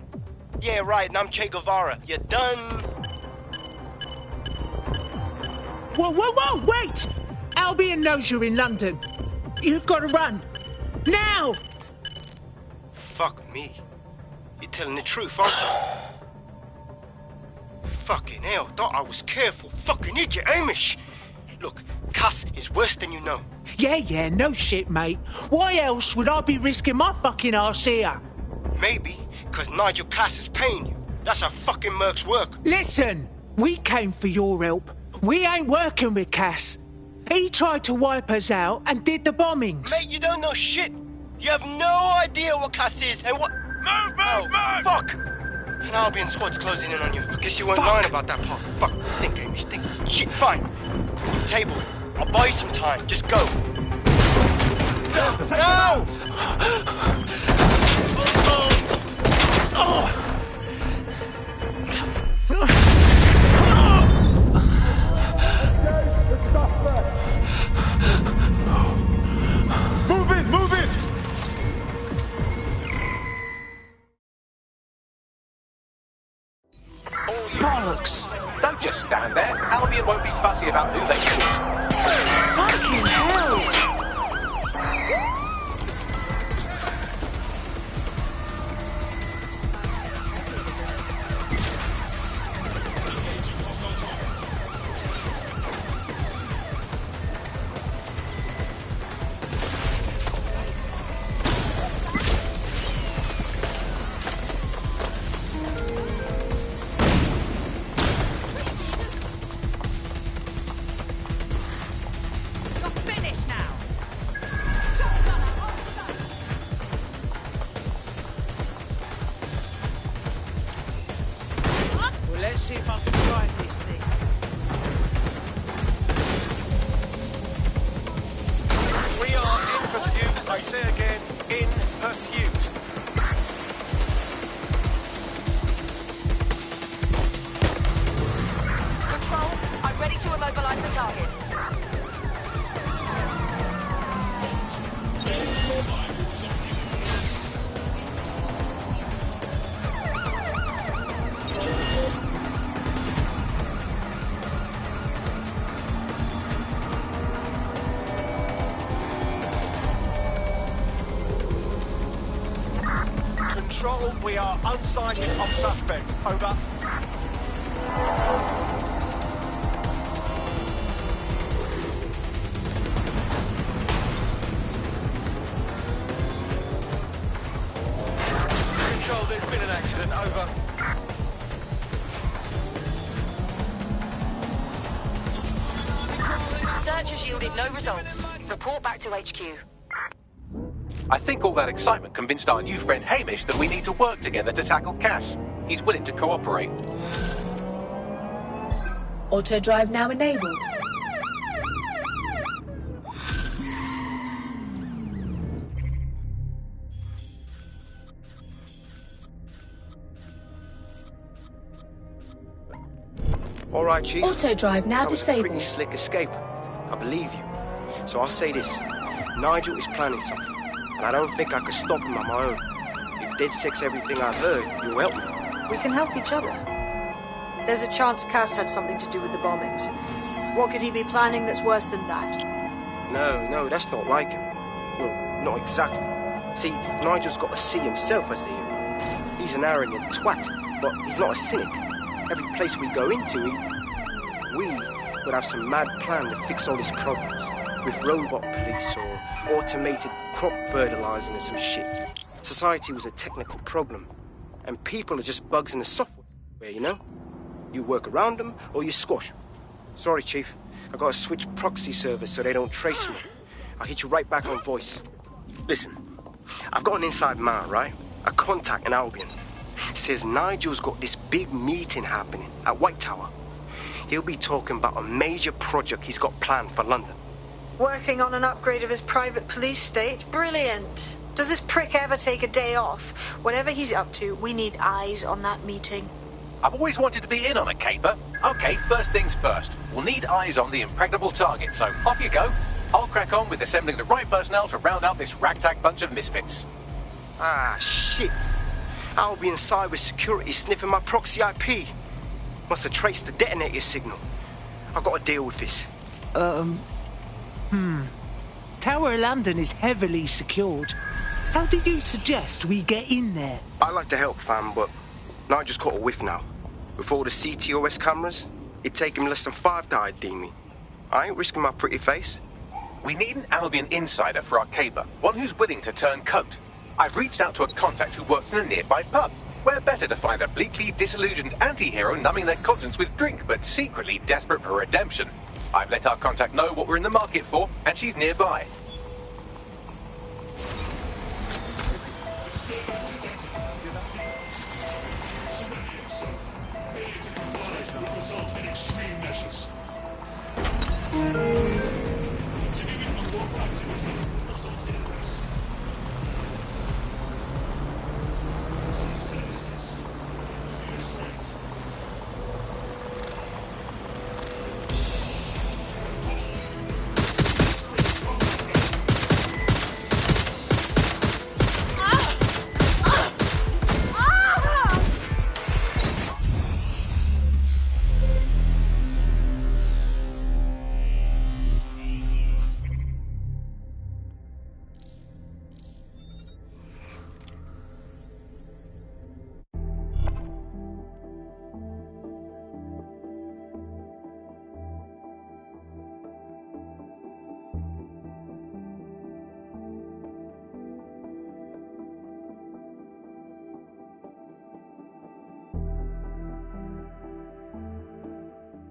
Yeah, right, and I'm Che Guevara. You done? Whoa, wait! Albion knows you're in London. You've got to run. Now! Fuck me. You're telling the truth, aren't you? Fucking hell, thought I was careful. Fucking idiot, Amish. Look, Cass is worse than you know. Yeah, no shit, mate. Why else would I be risking my fucking arse here? Maybe, because Nigel Cass is paying you. That's how fucking mercs work. Listen, we came for your help. We ain't working with Cass. He tried to wipe us out and did the bombings. Mate, you don't know shit. You have no idea what Cass is and what... Move! Fuck! An Albion squad's closing in on you. I guess you weren't lying about that part. Fuck, think, Amish, think. Shit, fine. Table. I'll buy you some time. Just go. No! Move it! Bollocks! Don't just stand there. Albion won't be fussy about who they shoot. Fucking hell! Let's see if I can drive this thing. We are in pursuit. I say again, in pursuit. Control, I'm ready to immobilize the target. Control, we are unsighted of suspects. Over. search has yielded no results. Report back to HQ. I think all that excitement convinced our new friend Hamish that we need to work together to tackle Cass. He's willing to cooperate. Auto drive now enabled. All right, Chief. Auto drive now that was a pretty disabled. slick escape. I believe you. So I'll say this. Nigel is planning something, and I don't think I could stop him on my own. If DedSec's everything I've heard, you'll help me. We can help each other. There's a chance Cass had something to do with the bombings. What could he be planning that's worse than that? No, that's not like him. Well, not exactly. See, Nigel's got to see himself as the hero. He's an arrogant twat, but he's not a cynic. Every place we go into, we would have some mad plan to fix all his problems. With robot police or automated crop fertilizing or some shit. Society was a technical problem. And people are just bugs in the software, you know? You work around them or you squash them. Sorry, Chief. I gotta switch proxy servers so they don't trace me. I'll hit you right back on voice. Listen, I've got an inside man, right? A contact in Albion. Says Nigel's got this big meeting happening at White Tower. He'll be talking about a major project he's got planned for London. Working on an upgrade of his private police state? Brilliant. Does this prick ever take a day off? Whatever he's up to, we need eyes on that meeting. I've always wanted to be in on a caper. Okay, first things first. We'll need eyes on the impregnable target, so off you go. I'll crack on with assembling the right personnel to round out this ragtag bunch of misfits. Ah, shit. Albion cyber security sniffing my proxy IP. Must have traced the detonator signal. I've got to deal with this. Tower London is heavily secured. How do you suggest we get in there? I'd like to help, fam, but Nigel's caught a whiff now. With all the CTOS cameras, it'd take him less than 5 to ID me. I ain't risking my pretty face. We need an Albion insider for our caper, one who's willing to turn coat. I've reached out to a contact who works in a nearby pub. Where better to find a bleakly disillusioned anti-hero numbing their conscience with drink, but secretly desperate for redemption. I've let our contact know what we're in the market for, and she's nearby.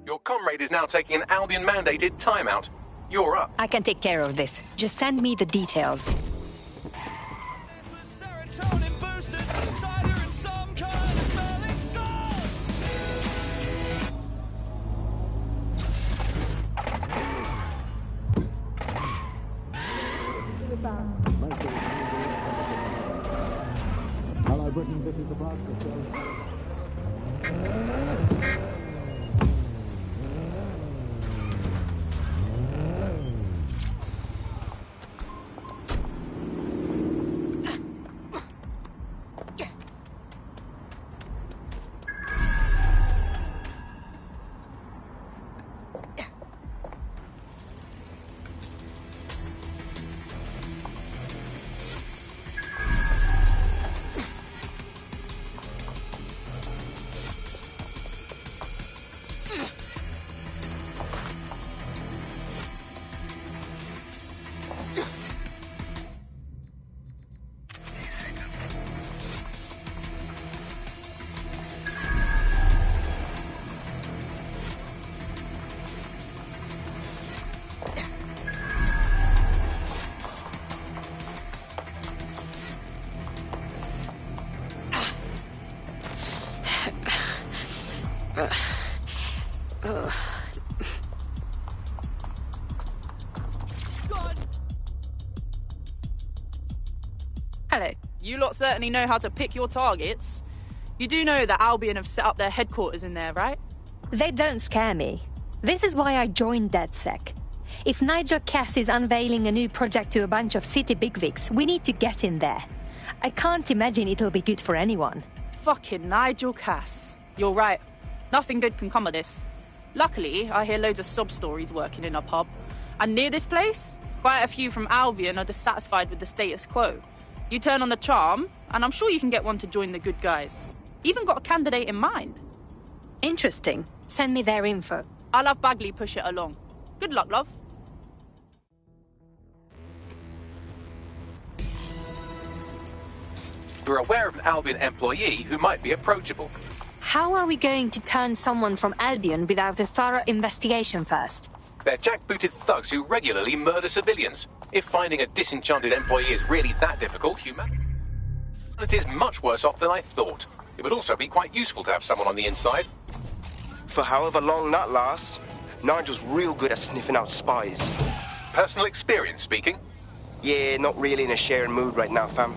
Your comrade is now taking an Albion-mandated timeout. You're up. I can take care of this. Just send me the details. Hello, Britain, this is the broadcast. Hello. You lot certainly know how to pick your targets. You do know that Albion have set up their headquarters in there, right? They don't scare me. This is why I joined DedSec. If Nigel Cass is unveiling a new project to a bunch of city bigwigs, we need to get in there. I can't imagine it'll be good for anyone. Fucking Nigel Cass. You're right. Nothing good can come of this. Luckily, I hear loads of sob stories working in a pub. And near this place, quite a few from Albion are dissatisfied with the status quo. You turn on the charm, and I'm sure you can get one to join the good guys. Even got a candidate in mind. Interesting. Send me their info. I'll have Bagley push it along. Good luck, love. We're aware of an Albion employee who might be approachable. How are we going to turn someone from Albion without a thorough investigation first? They're jackbooted thugs who regularly murder civilians. If finding a disenchanted employee is really that difficult, humanity is much worse off than I thought. It would also be quite useful to have someone on the inside. For however long that lasts, Nigel's real good at sniffing out spies. Personal experience speaking? Yeah, not really in a sharing mood right now, fam.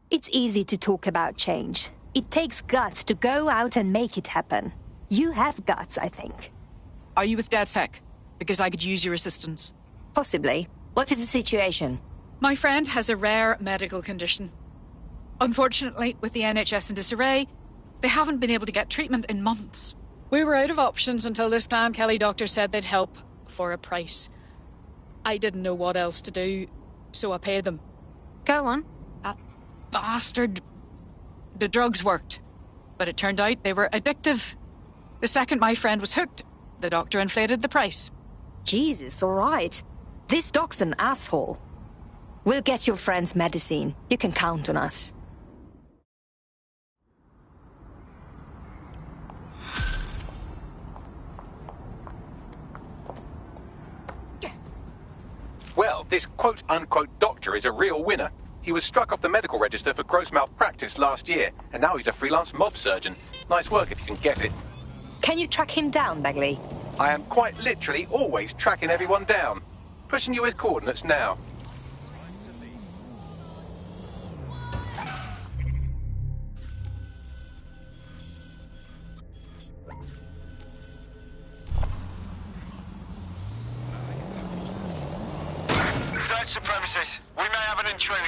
It's easy to talk about change. It takes guts to go out and make it happen. You have guts, I think. Are you with DedSec? Because I could use your assistance. Possibly. What is the situation? My friend has a rare medical condition. Unfortunately, with the NHS in disarray, they haven't been able to get treatment in months. We were out of options until this Clan Kelly doctor said they'd help for a price. I didn't know what else to do, so I paid them. Go on. That bastard. The drugs worked, but it turned out they were addictive. The second my friend was hooked, the doctor inflated the price. Jesus, all right. This doc's an asshole. We'll get your friend's medicine. You can count on us. Well, this quote-unquote doctor is a real winner. He was struck off the medical register for gross malpractice last year, and now he's a freelance mob surgeon. Nice work if you can get it. Can you track him down, Bagley? I am quite literally always tracking everyone down. Pushing you his coordinates now. Search the premises. We may have an intruder.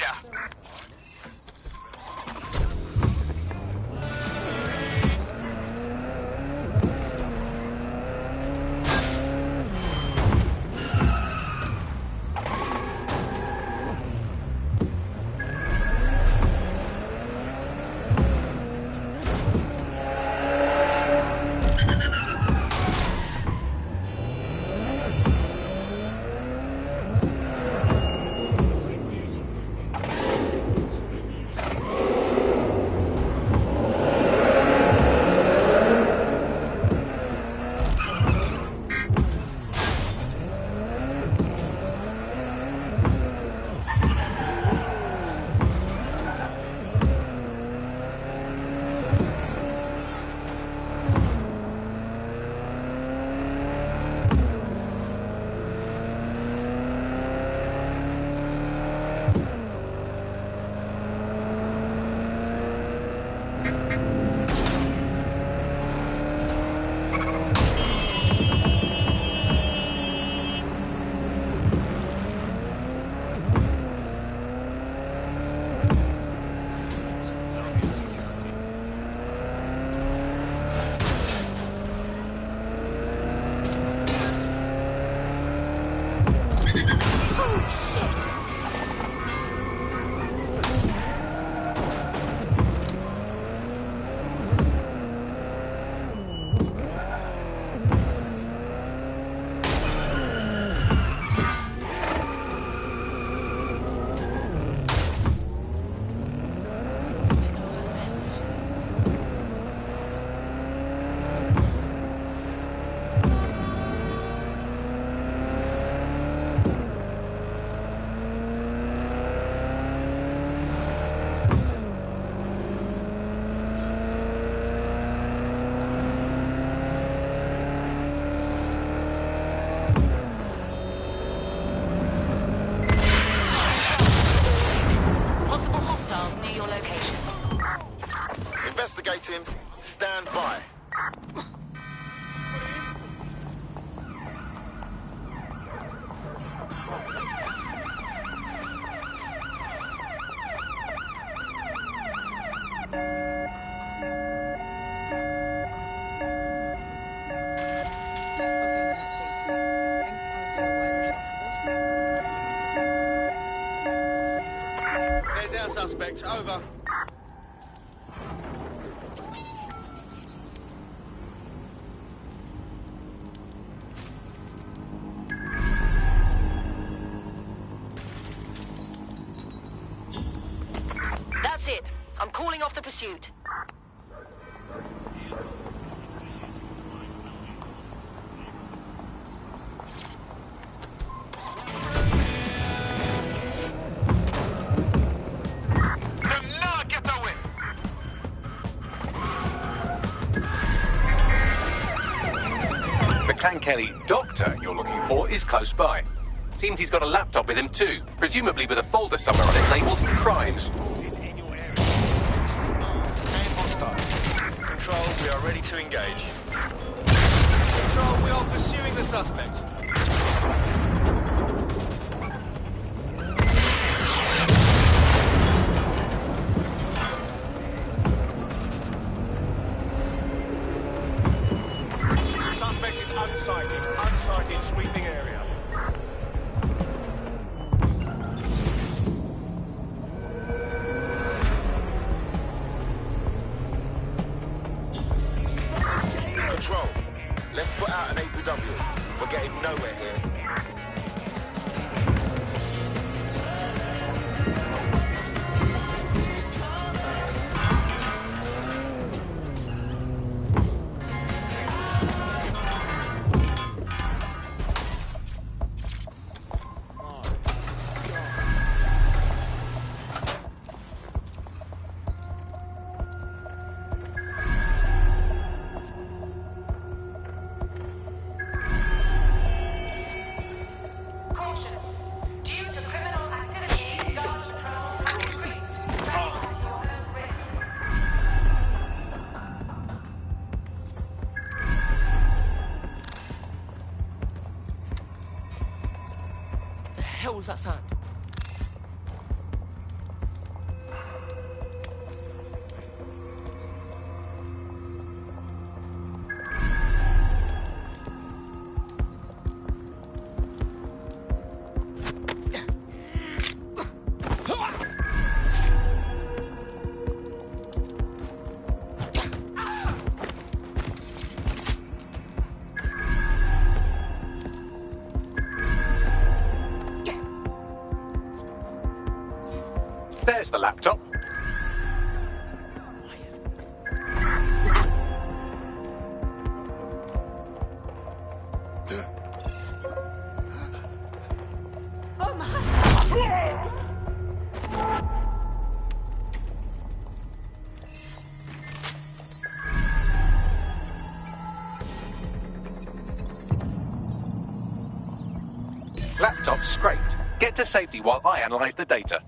suspect. Over. That's it. I'm calling off the pursuit. The Clan Kelly doctor you're looking for is close by. Seems he's got a laptop with him too, presumably with a folder somewhere on it labelled Crimes. Control, we are ready to engage. Control, we are pursuing the suspect. Suspect is unsighted. Unsighted, sweeping area. Control, let's put out an APW. We're getting nowhere here. What was that sound? There's the laptop. Oh my! Laptop scraped. Get to safety while I analyse the data.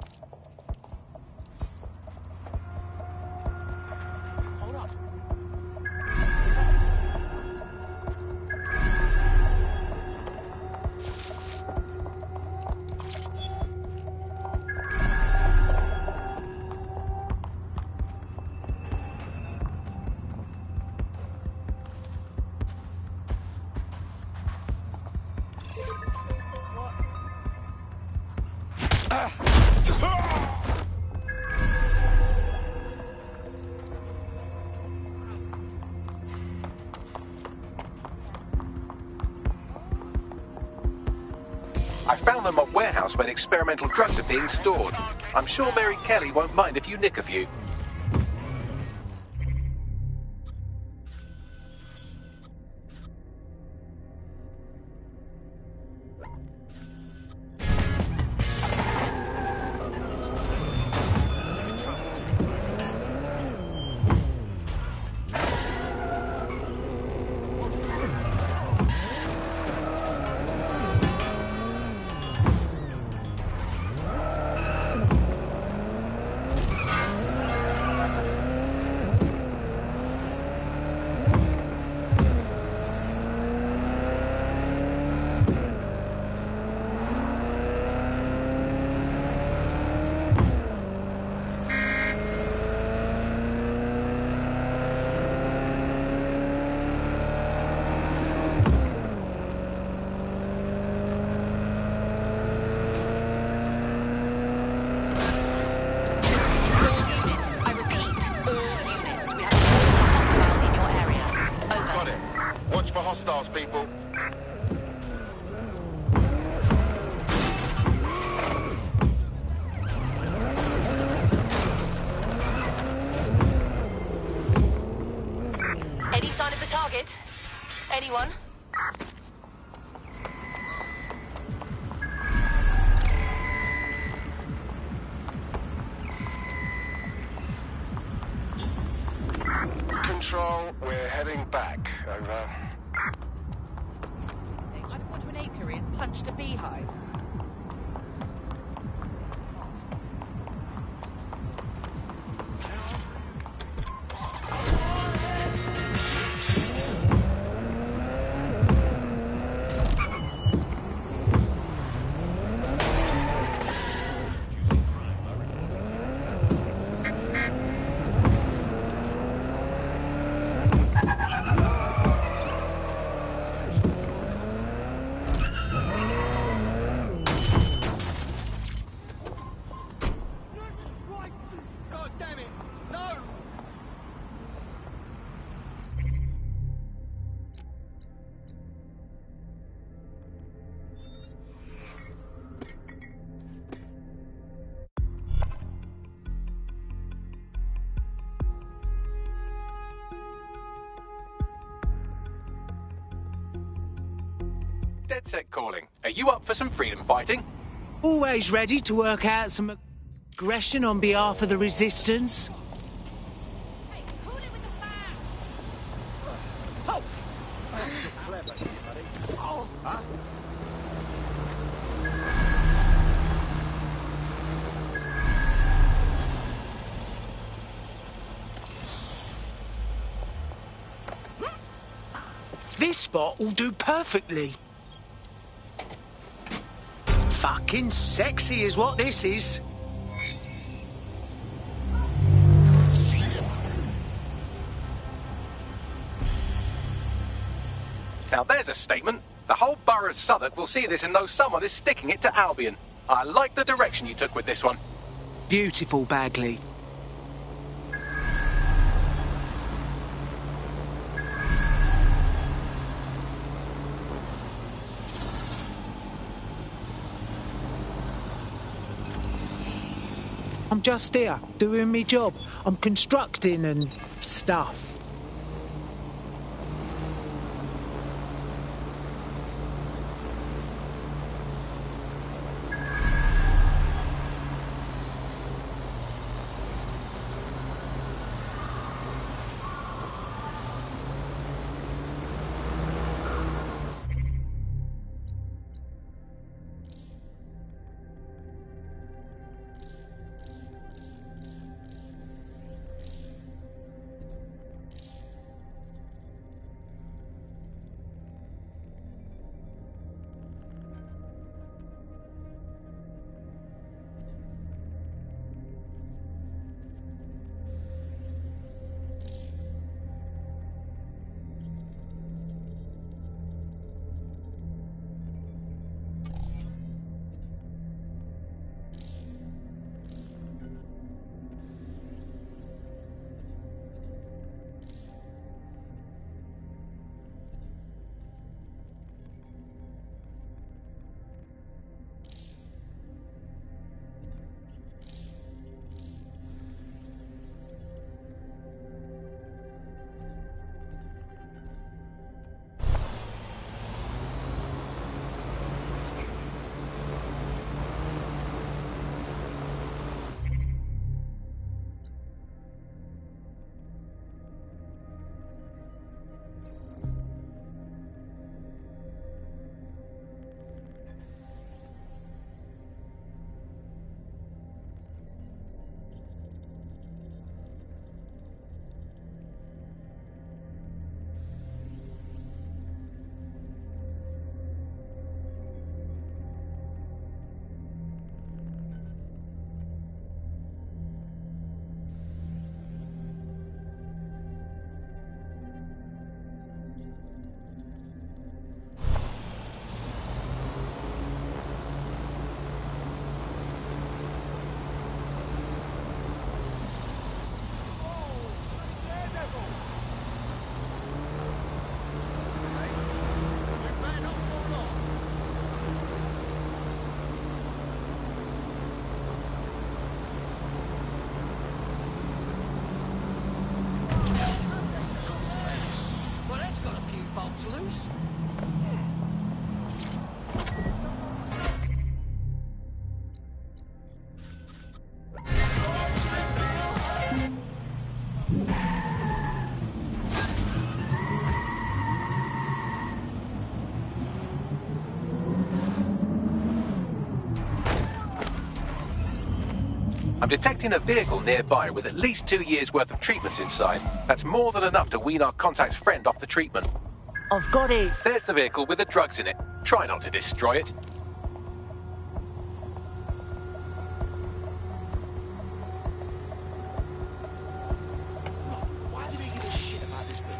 I found them at warehouse where experimental drugs are being stored. I'm sure Mary Kelly won't mind if you nick a few. Watch for hostiles, people. Any sign of the target? Anyone? Control, we're heading back. Over. I'd go to an apiary and punched a beehive. God damn it! No! DedSec calling. Are you up for some freedom fighting? Always ready to work out some aggression on behalf of the resistance. Oh! That's clever, buddy. Oh! Huh? This spot will do perfectly. Fucking sexy is what this is. Now there's a statement. The whole borough of Southwark will see this and know someone is sticking it to Albion. I like the direction you took with this one. Beautiful, Bagley. I'm just here, doing me job. I'm constructing and stuff. bolts loose? I'm detecting a vehicle nearby with at least 2 years' worth of treatments inside. That's more than enough to wean our contact's friend off the treatment. I've got it. There's the vehicle with the drugs in it. Try not to destroy it. Why do we give a shit about this bit?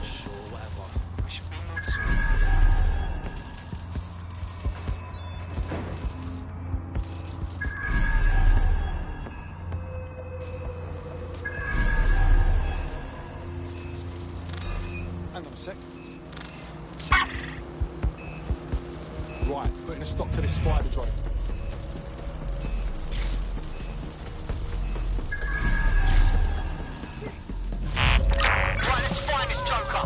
Sure, whatever. We should be more discreet. Hang on a sec. Right, putting a stop to this spider drive. Right, let's find this joker.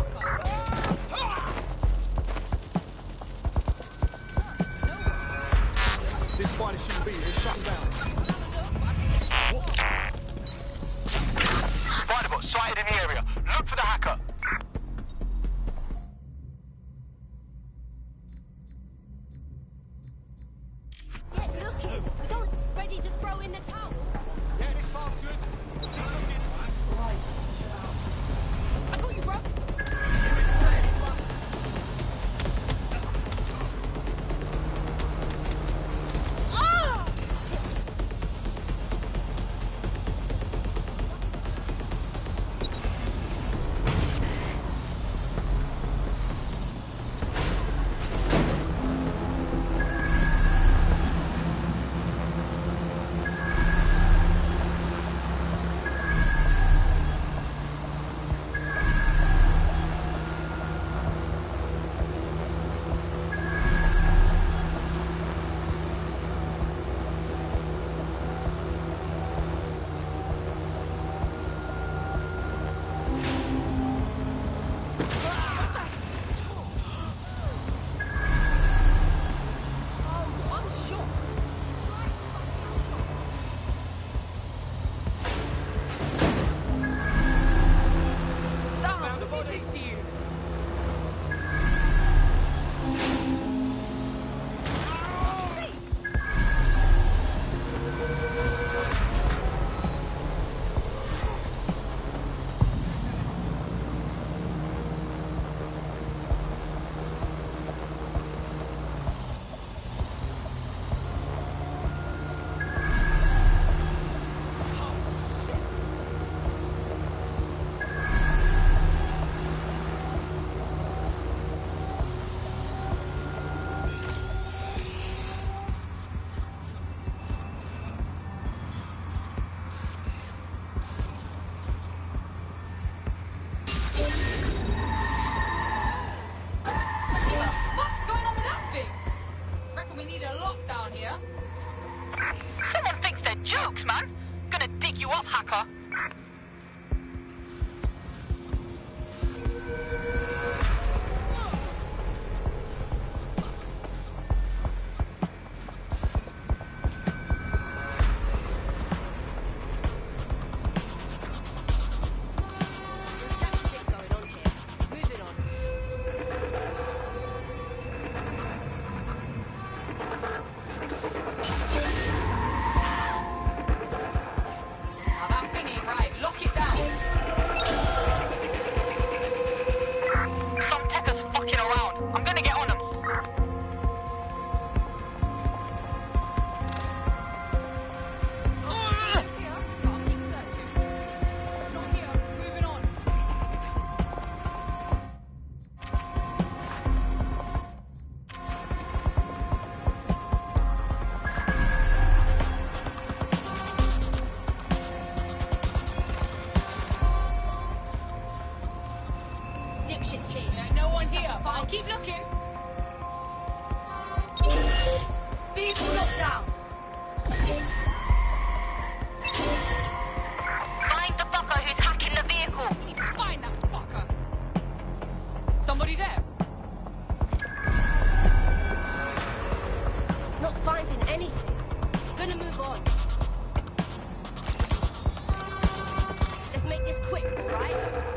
This spider shouldn't be here. Shut him down. Spiderbot sighted in the area. Look for the hacker. Get looking. We don't ready to throw in the towel. Yeah, this part's good. Keep looking. I got you, bro. Jokes, man. Gonna dig you up, hacker. Dipshit's here. Yeah, no one here. Fine, keep looking. Vehicle locked down. quick, all right?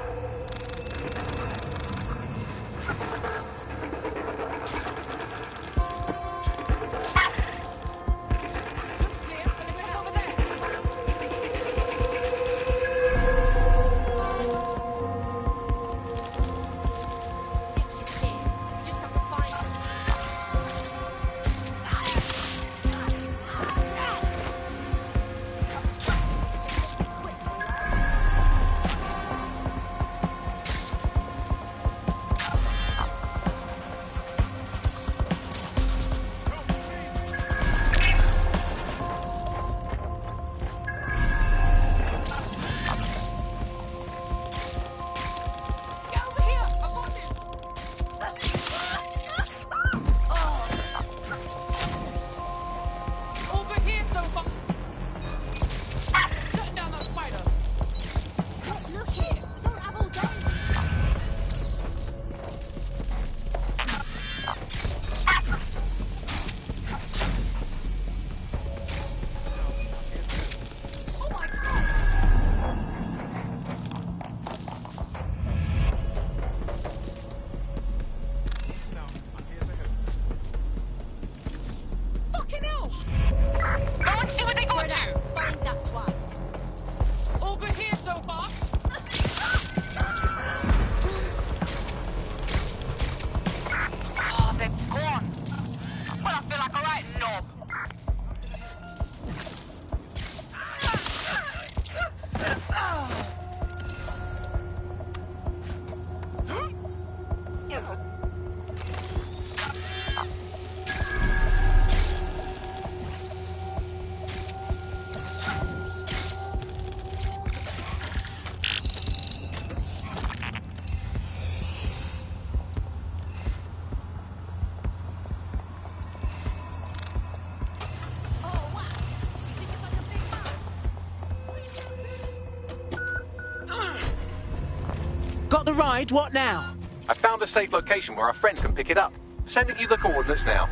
Got the ride, what now? I found a safe location where our friend can pick it up. Sending you the coordinates now.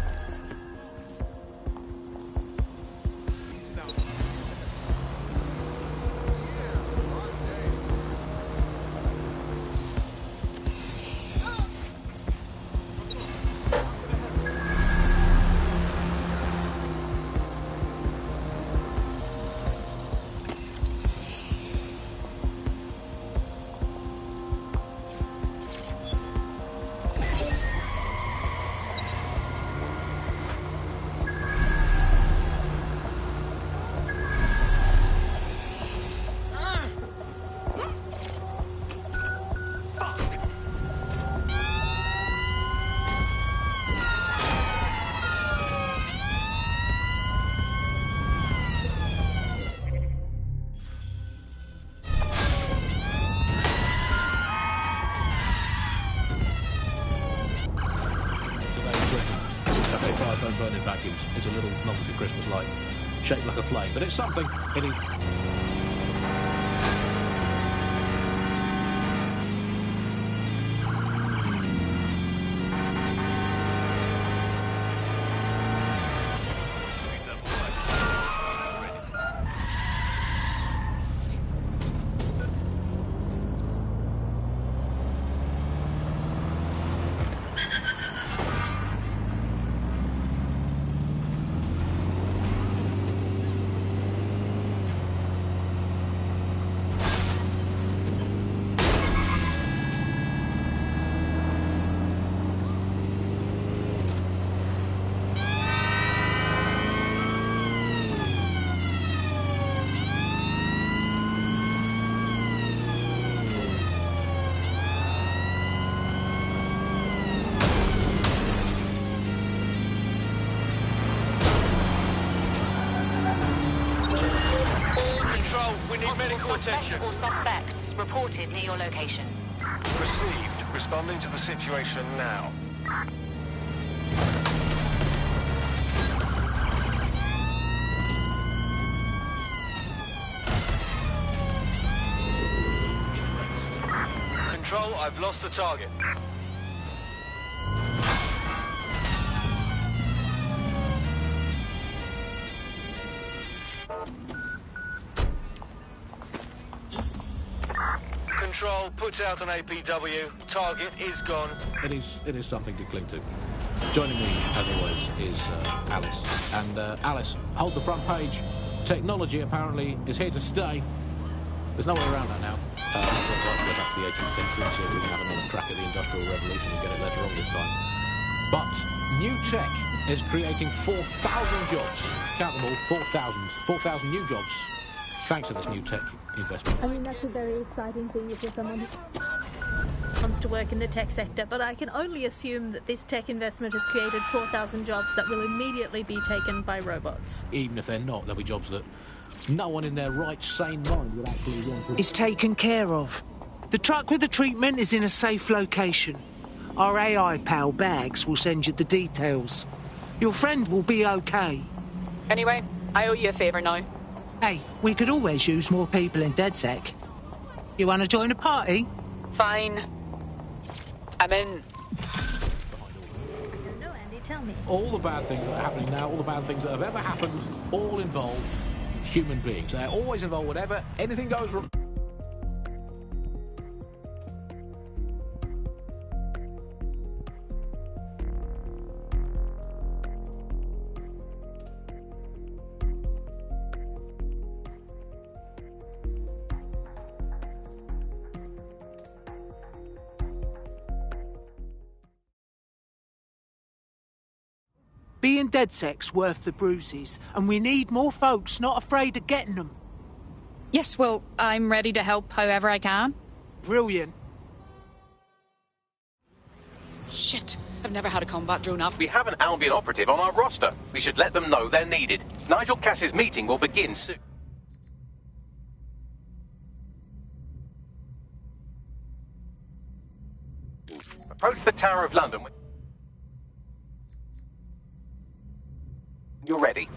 Don't burn in vacuums. It's a little novelty Christmas light, shaped like a flame, but it's something. Suspect or suspects reported near your location. Received. Responding to the situation now. Control, I've lost the target. Control, put out an APW. Target is gone. It is something to cling to. Joining me, as always, is Alice. And Alice, hold the front page. Technology apparently is here to stay. There's no way around that now. I've got to go back to the 18th century and see if we can have another crack at the Industrial Revolution and get it later on this time. But new tech is creating 4,000 jobs. Count them all, 4,000 new jobs, thanks to this new tech investment. I mean, that's a very exciting thing if you're someone who wants to work in the tech sector, but I can only assume that this tech investment has created 4,000 jobs that will immediately be taken by robots. Even if they're not, there'll be jobs that no one in their right, sane mind would actually want to... It's taken care of. The truck with the treatment is in a safe location. Our AI pal, Bags, will send you the details. Your friend will be okay. Anyway, I owe you a favour now. Hey, we could always use more people in DedSec. You want to join a party? Fine. I'm in. No, Andy, tell me. All the bad things that are happening now, all the bad things that have ever happened, all involve human beings. They're always involved whenever anything goes wrong. Being DedSec's worth the bruises, and we need more folks not afraid of getting them. Yes, well, I'm ready to help however I can. Brilliant. Shit, I've never had a combat drone up. We have an Albion operative on our roster. We should let them know they're needed. Nigel Cass's meeting will begin soon. Approach the Tower of London. You're ready.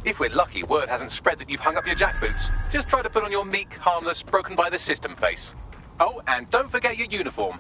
If we're lucky, word hasn't spread that you've hung up your jackboots. Just try to put on your meek, harmless, broken-by-the-system face. Oh, and don't forget your uniform.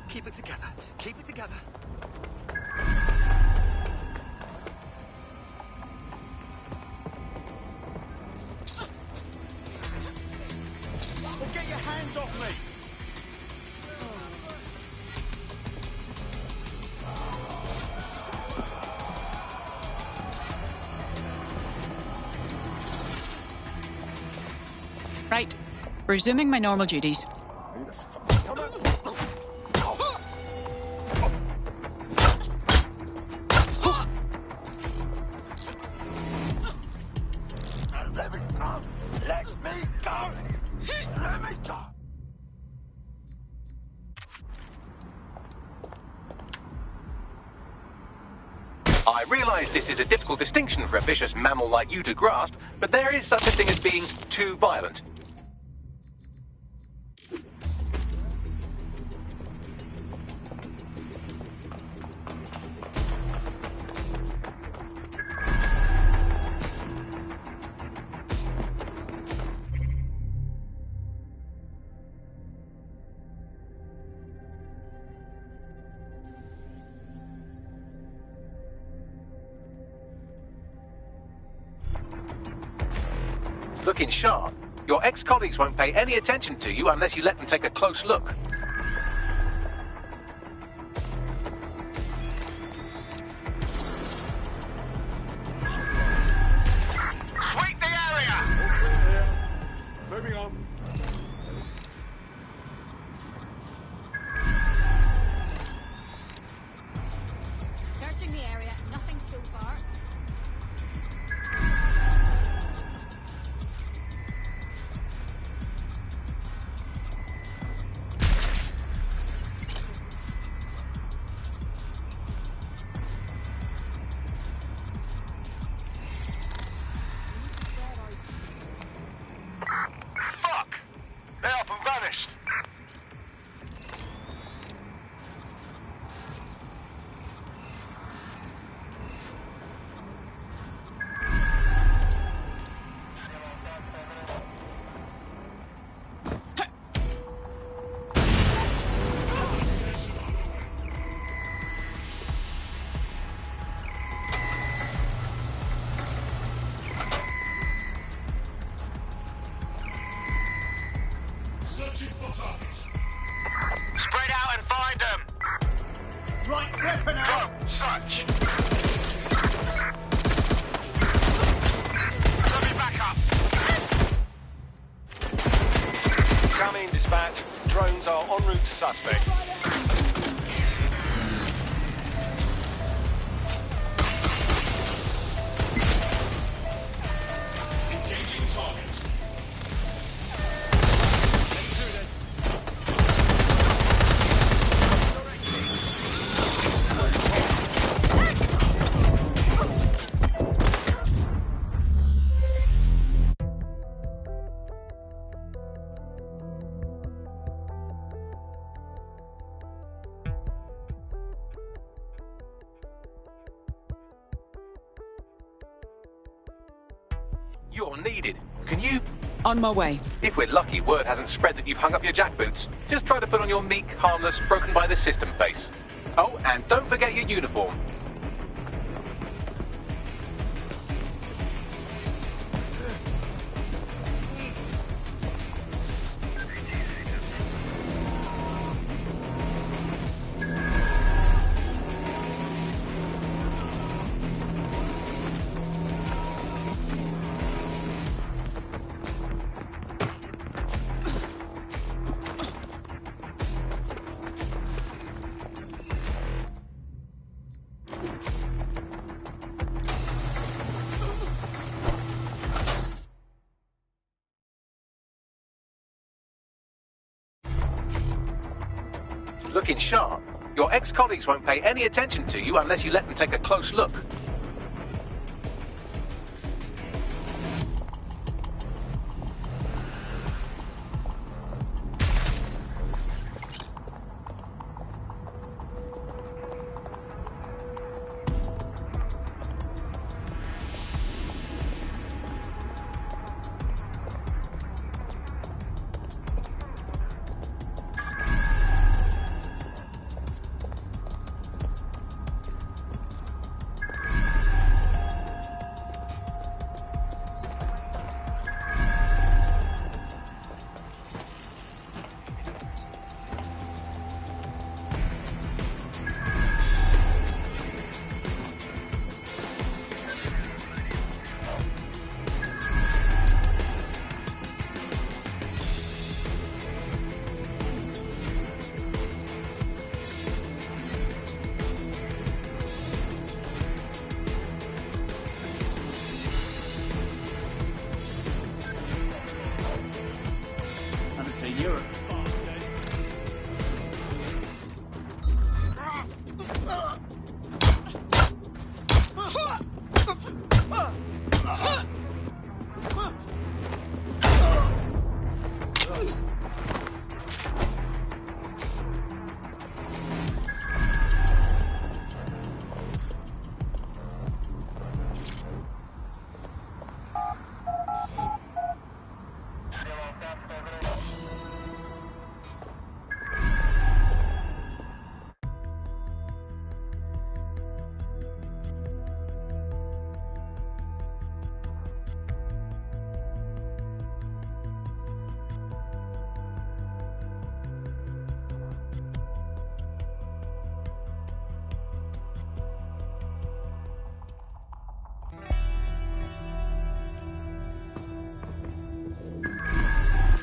Keep it together. Keep it together. Well, get your hands off me! Right. Resuming my normal duties. Let me go! Let me go! Let me go! I realise this is a difficult distinction for a vicious mammal like you to grasp, but there is such a thing as being too violent. Looking sharp. Your ex-colleagues won't pay any attention to you unless you let them take a close look. Sweep the area! Moving on. Searching the area, nothing so far. Fuck! They're up and vanished! Searching for target. Spread out and find them! Right weapon out! Go! Search! Let me back up! Come in, dispatch. Drones are en route to suspect. Engaging target. You're needed. Can you... On my way. If we're lucky, word hasn't spread that you've hung up your jackboots. Just try to put on your meek, harmless, broken-by-the-system face. Oh, and don't forget your uniform. looking sharp. Your ex-colleagues won't pay any attention to you unless you let them take a close look.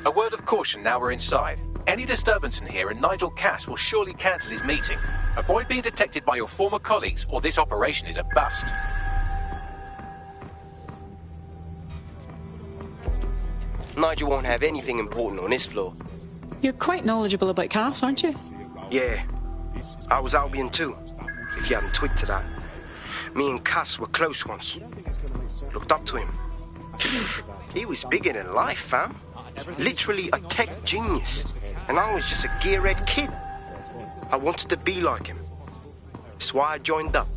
A word of caution now we're inside. Any disturbance in here and Nigel Cass will surely cancel his meeting. Avoid being detected by your former colleagues or this operation is a bust. Nigel won't have anything important on this floor. You're quite knowledgeable about Cass, aren't you? Yeah. I was Albion too, if you hadn't twigged to that. Me and Cass were close once. Looked up to him. He was bigger than life, fam. Literally a tech genius. And I was just a gearhead kid. I wanted to be like him. That's why I joined up.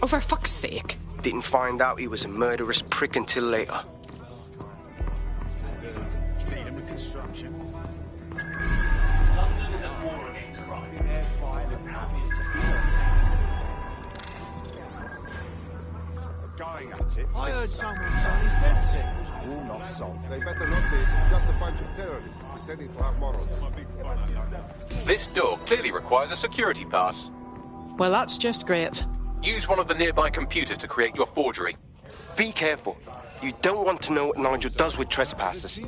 Oh, for fuck's sake. Didn't find out he was a murderous prick until later. I heard someone say he's dead sick. All not sold. They better not be. Just a bunch of terrorists pretending to have morals. This door clearly requires a security pass. Well, that's just great. Use one of the nearby computers to create your forgery. Be careful. You don't want to know what Nigel does with trespassers.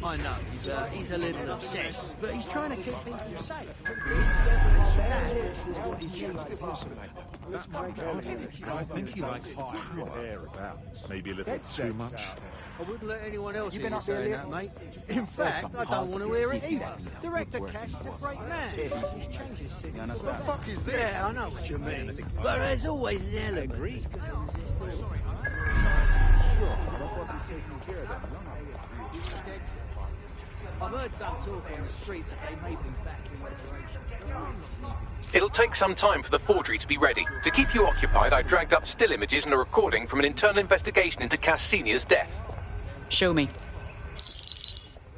I know, he's a little obsessed, but he's trying to keep people safe. I think he likes hot air about. Maybe a little too much. I wouldn't let anyone else hear you saying that, mate. In fact, I don't want to hear it either. Director Cash is a great man. He's changed his city. What the fuck is this? Yeah, I know what you mean. But there's always an element. I've heard some talk on the street that they may be back in operation. It'll take some time for the forgery to be ready. To keep you occupied, I dragged up still images and a recording from an internal investigation into Cass Sr.'s death. Show me.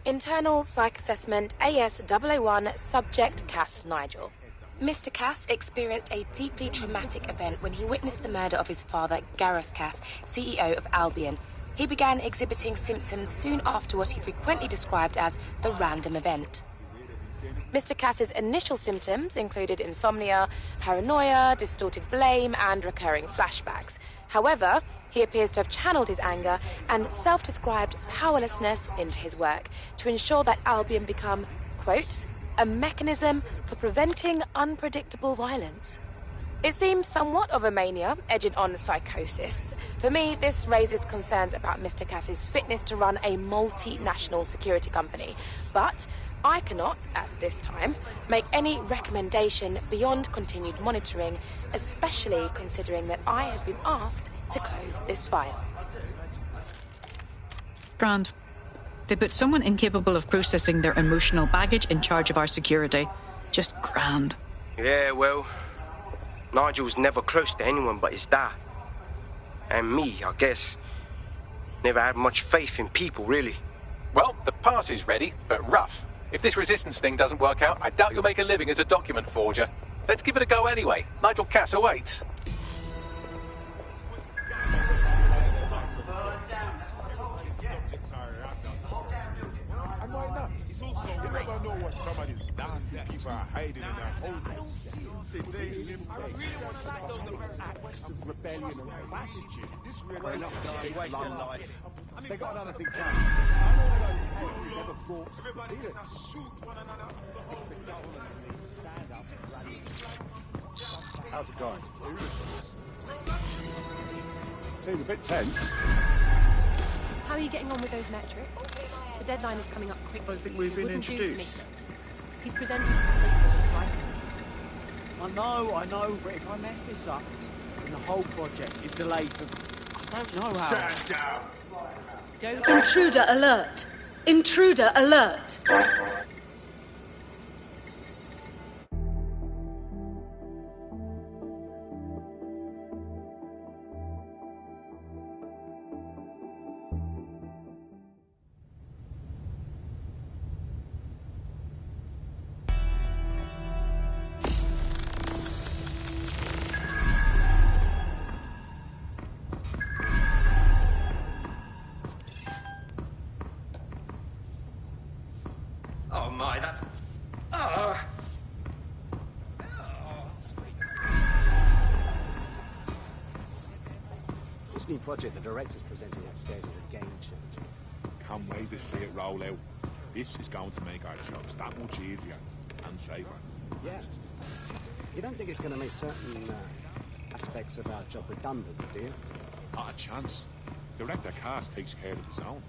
Internal Psych Assessment AS001, Subject Cass Nigel. Mr. Cass experienced a deeply traumatic event when he witnessed the murder of his father, Gareth Cass, CEO of Albion. He began exhibiting symptoms soon after what he frequently described as the random event. Mr. Cass's initial symptoms included insomnia, paranoia, distorted blame, and recurring flashbacks. However, he appears to have channeled his anger and self-described powerlessness into his work to ensure that Albion become, quote, a mechanism for preventing unpredictable violence. It seems somewhat of a mania, edging on psychosis. For me, this raises concerns about Mr. Cass's fitness to run a multinational security company. But I cannot, at this time, make any recommendation beyond continued monitoring, especially considering that I have been asked to close this file. Grand. They put someone incapable of processing their emotional baggage in charge of our security. Just grand. Yeah, well, Nigel's never close to anyone but his dad. And me, I guess. Never had much faith in people, really. Well, the pass is ready, but rough. If this resistance thing doesn't work out, I doubt you'll make a living as a document forger. Let's give it a go anyway. Nigel Cass awaits. And why not? You never know what some of these nasty people are hiding in their houses. I really want to like those acts of rebellion and attitude. This really is wasting life. They got another thing coming. I never thought. Everybody just shoot one another. It's the government needs to stand up and rally. How's it going? Seems a bit tense. How are you getting on with those metrics? The deadline is coming up quick. I think we've been introduced. He's presenting to the stakeholders, right? I know, but if I mess this up, then the whole project is delayed for... I don't know how... Stand down! Intruder alert! Intruder alert! Oh my, that's... This new project the director's presenting upstairs is a game changer. Can't wait to see it roll out. This is going to make our jobs that much easier and safer. Yeah. You don't think it's going to make certain aspects of our job redundant, do you? Not a chance. Director Cass takes care of his own.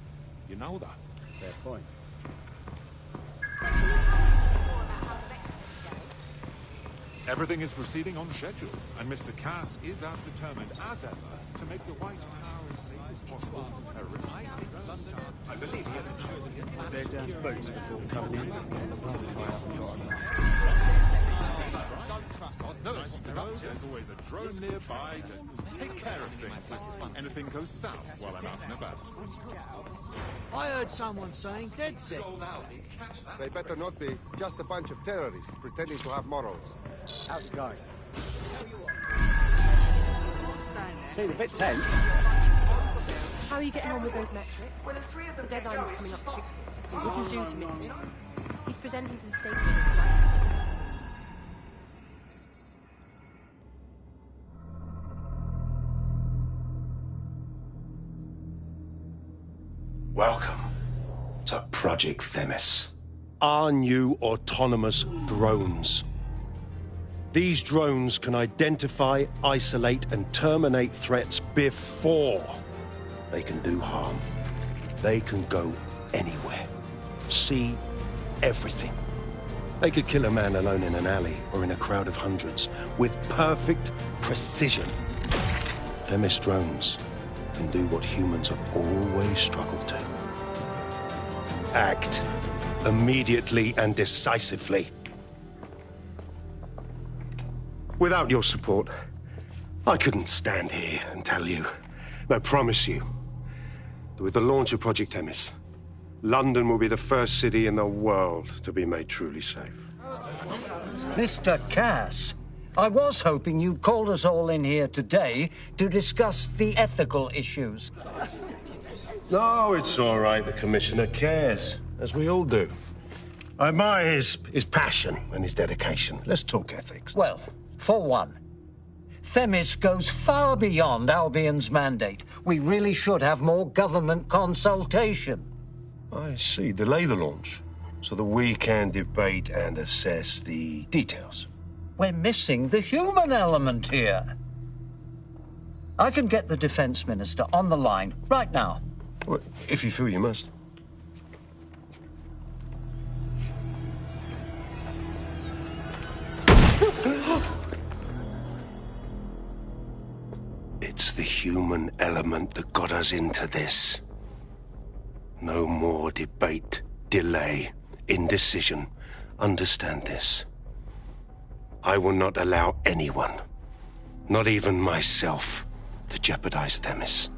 You know that. Fair point. Everything is proceeding on schedule, and Mr. Cass is as determined as ever to make the White Tower as safe as possible from terrorists. I believe he has ensured that They're down boots before coming in. There's always a drone nearby to take care of things if anything goes south while I'm out and about. I heard someone saying DedSec. They better not be. Just a bunch of terrorists pretending to have morals. How's it going? Seems a bit tense. How are you getting on with those metrics? The deadline is coming up quickly. What can you do to miss it? He's presenting to the stakeholders, right? Welcome to Project Themis. Our new autonomous drones. These drones can identify, isolate, and terminate threats before they can do harm. They can go anywhere, see everything. They could kill a man alone in an alley or in a crowd of hundreds with perfect precision. Themis drones can do what humans have always struggled to. Act immediately and decisively. Without your support, I couldn't stand here and tell you, I promise you, that with the launch of Project Themis, London will be the first city in the world to be made truly safe. Mr. Cass, I was hoping you'd called us all in here today to discuss the ethical issues. No, it's all right. The Commissioner cares, as we all do. I admire his passion and his dedication. Let's talk ethics. Well, for one, Themis goes far beyond Albion's mandate. We really should have more government consultation. I see. Delay the launch so that we can debate and assess the details. We're missing the human element here. I can get the Defence Minister on the line right now. Well, if you feel you must. It's the human element that got us into this. No more debate, delay, indecision. Understand this. I will not allow anyone, not even myself, to jeopardize Themis.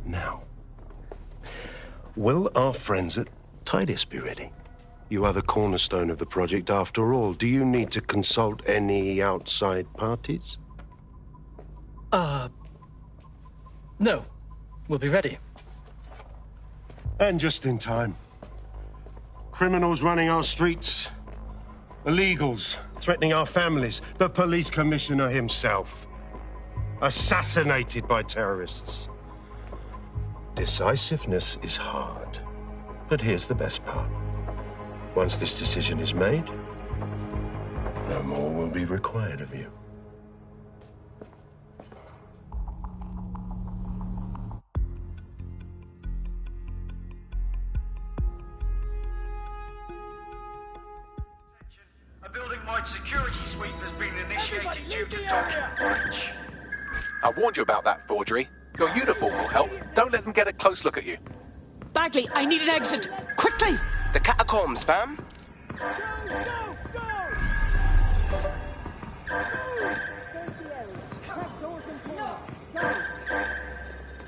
Now, will our friends at Tidus be ready? You are the cornerstone of the project after all. Do you need to consult any outside parties? No. We'll be ready. And just in time. Criminals running our streets. Illegals threatening our families. The police commissioner himself. Assassinated by terrorists. Decisiveness is hard. But here's the best part. Once this decision is made, no more will be required of you. A building-wide security sweep has been initiated due to document breach. I warned you about that forgery. Your uniform will help. Don't let them get a close look at you. Bagley, I need an exit. Quickly! The catacombs, fam.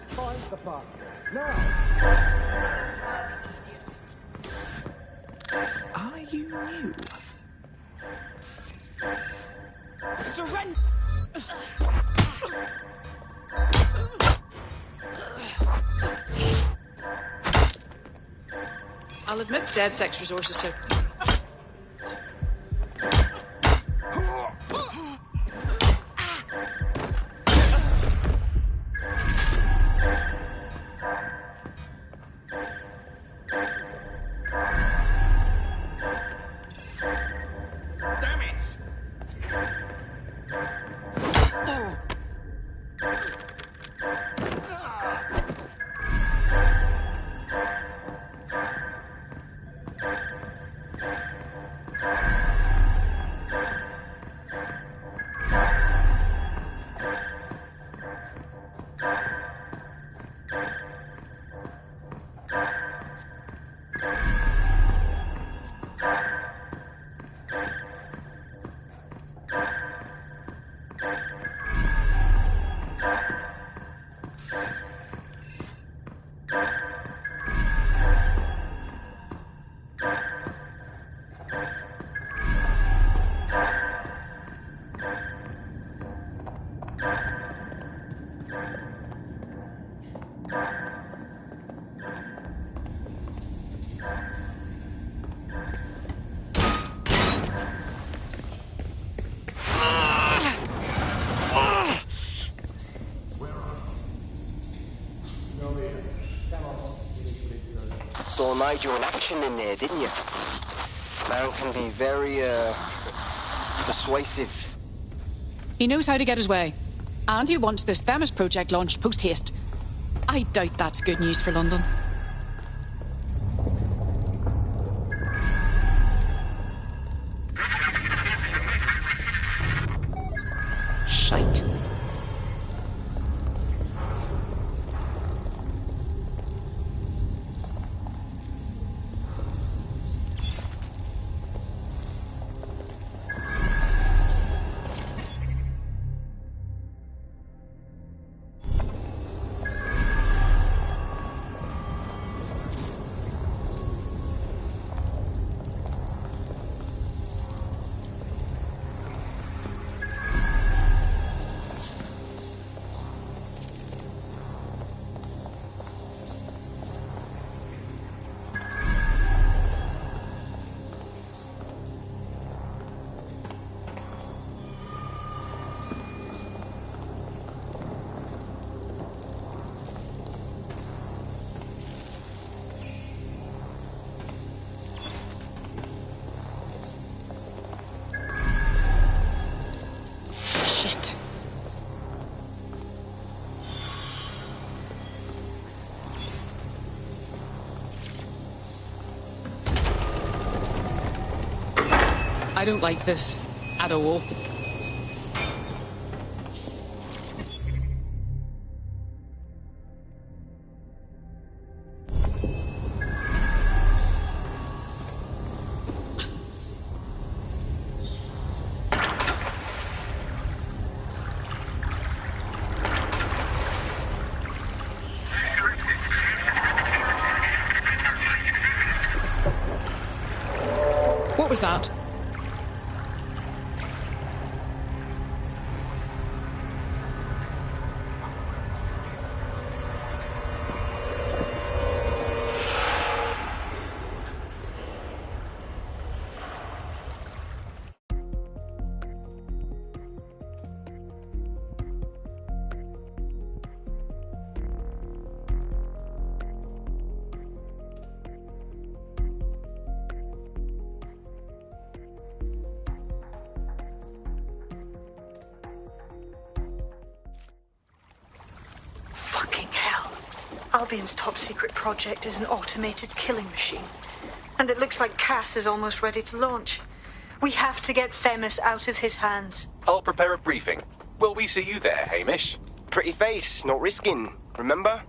Find the path. Now! Are you new? Surrender! I'll admit DedSec's resources, so... Damn it! Saw Nigel in action in there, didn't you? Man can be very, persuasive. He knows how to get his way. And he wants this Themis project launched post-haste. I doubt that's good news for London. Shite. I don't like this at all. What was that? Fucking hell. Albion's top secret project is an automated killing machine. And it looks like Cass is almost ready to launch. We have to get Themis out of his hands. I'll prepare a briefing. Will we see you there, Hamish? Pretty face, not risking, remember?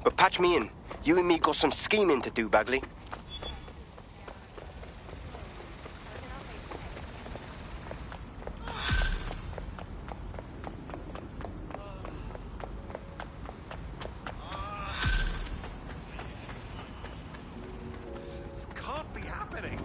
But patch me in. You and me got some scheming to do, Bagley. Can't be happening.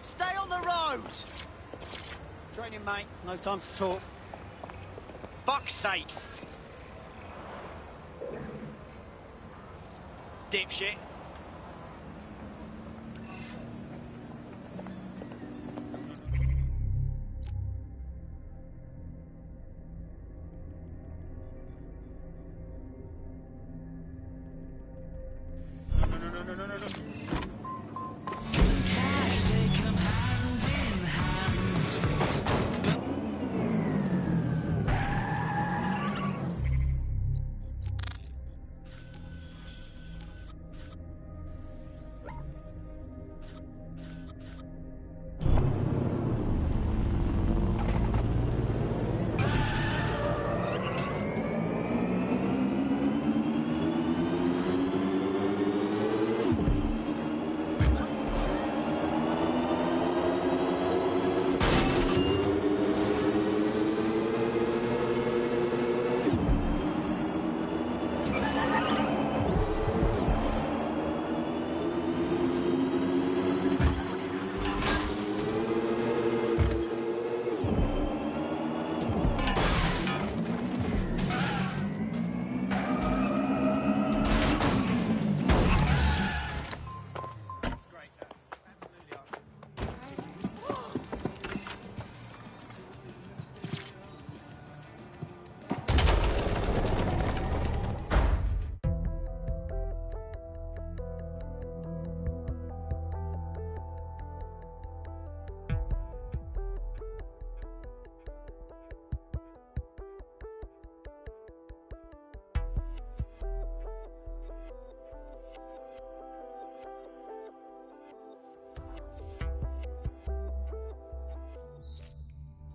Stay on the road! Training, mate. No time to talk. Fuck's sake! Dipshit.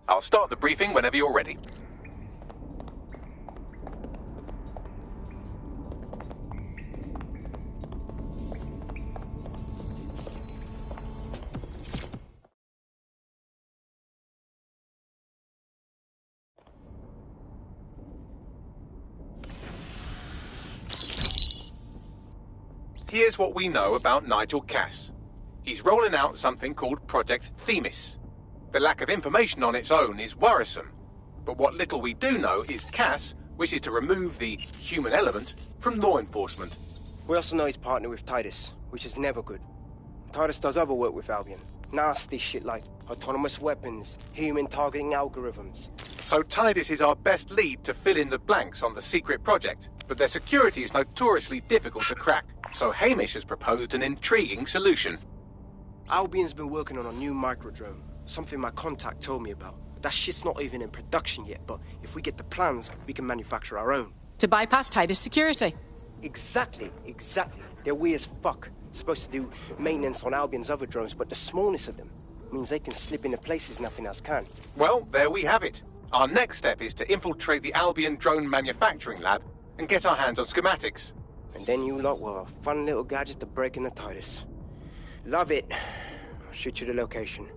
I'll start the briefing whenever you're ready. Here's what we know about Nigel Cass. He's rolling out something called Project Themis. The lack of information on its own is worrisome, but what little we do know is Cass wishes to remove the human element from law enforcement. We also know he's partnered with Titus, which is never good. Titus does other work with Albion. Nasty shit like autonomous weapons, human targeting algorithms. So Titus is our best lead to fill in the blanks on the secret project, but their security is notoriously difficult to crack. So Hamish has proposed an intriguing solution. Albion's been working on a new microdrone, something my contact told me about. That shit's not even in production yet, but if we get the plans, we can manufacture our own. To bypass Titus security. Exactly. They're weird as fuck. Supposed to do maintenance on Albion's other drones, but the smallness of them means they can slip into places nothing else can. Well, there we have it. Our next step is to infiltrate the Albion drone manufacturing lab and get our hands on schematics. And then you lot will have a fun little gadget to break in the Titus. Love it. I'll shoot you the location.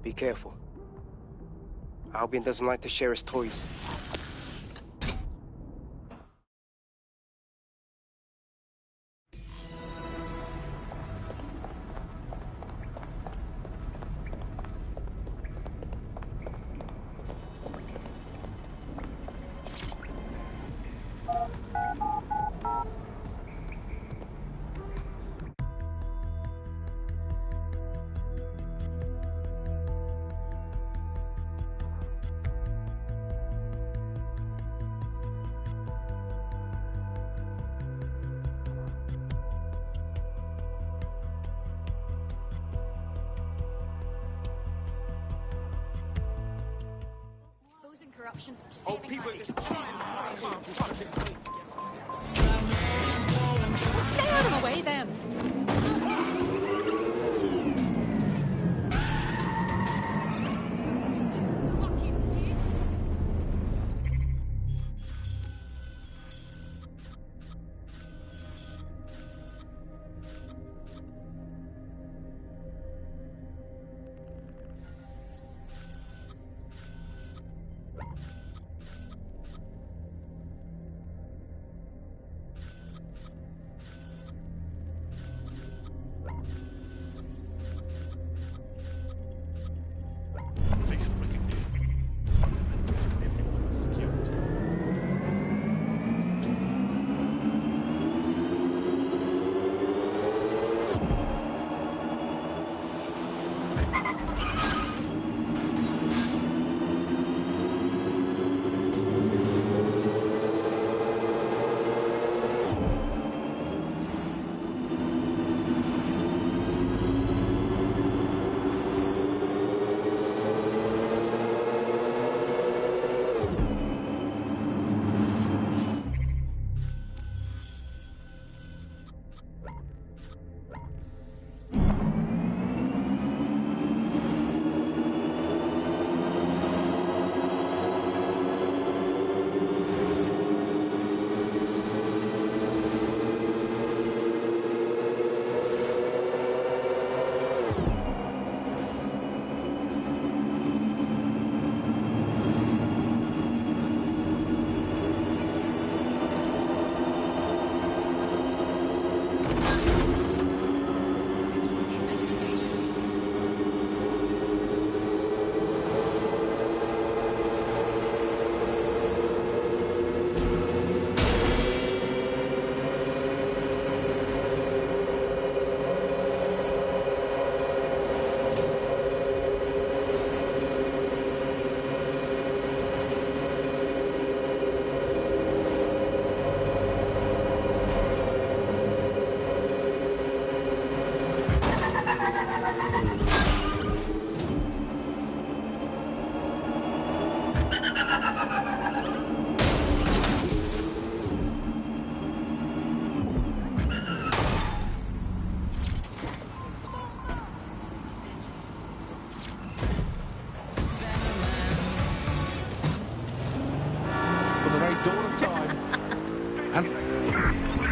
Be careful. Albion doesn't like to share his toys. Corruption. Oh, people just... Stay out of the way then.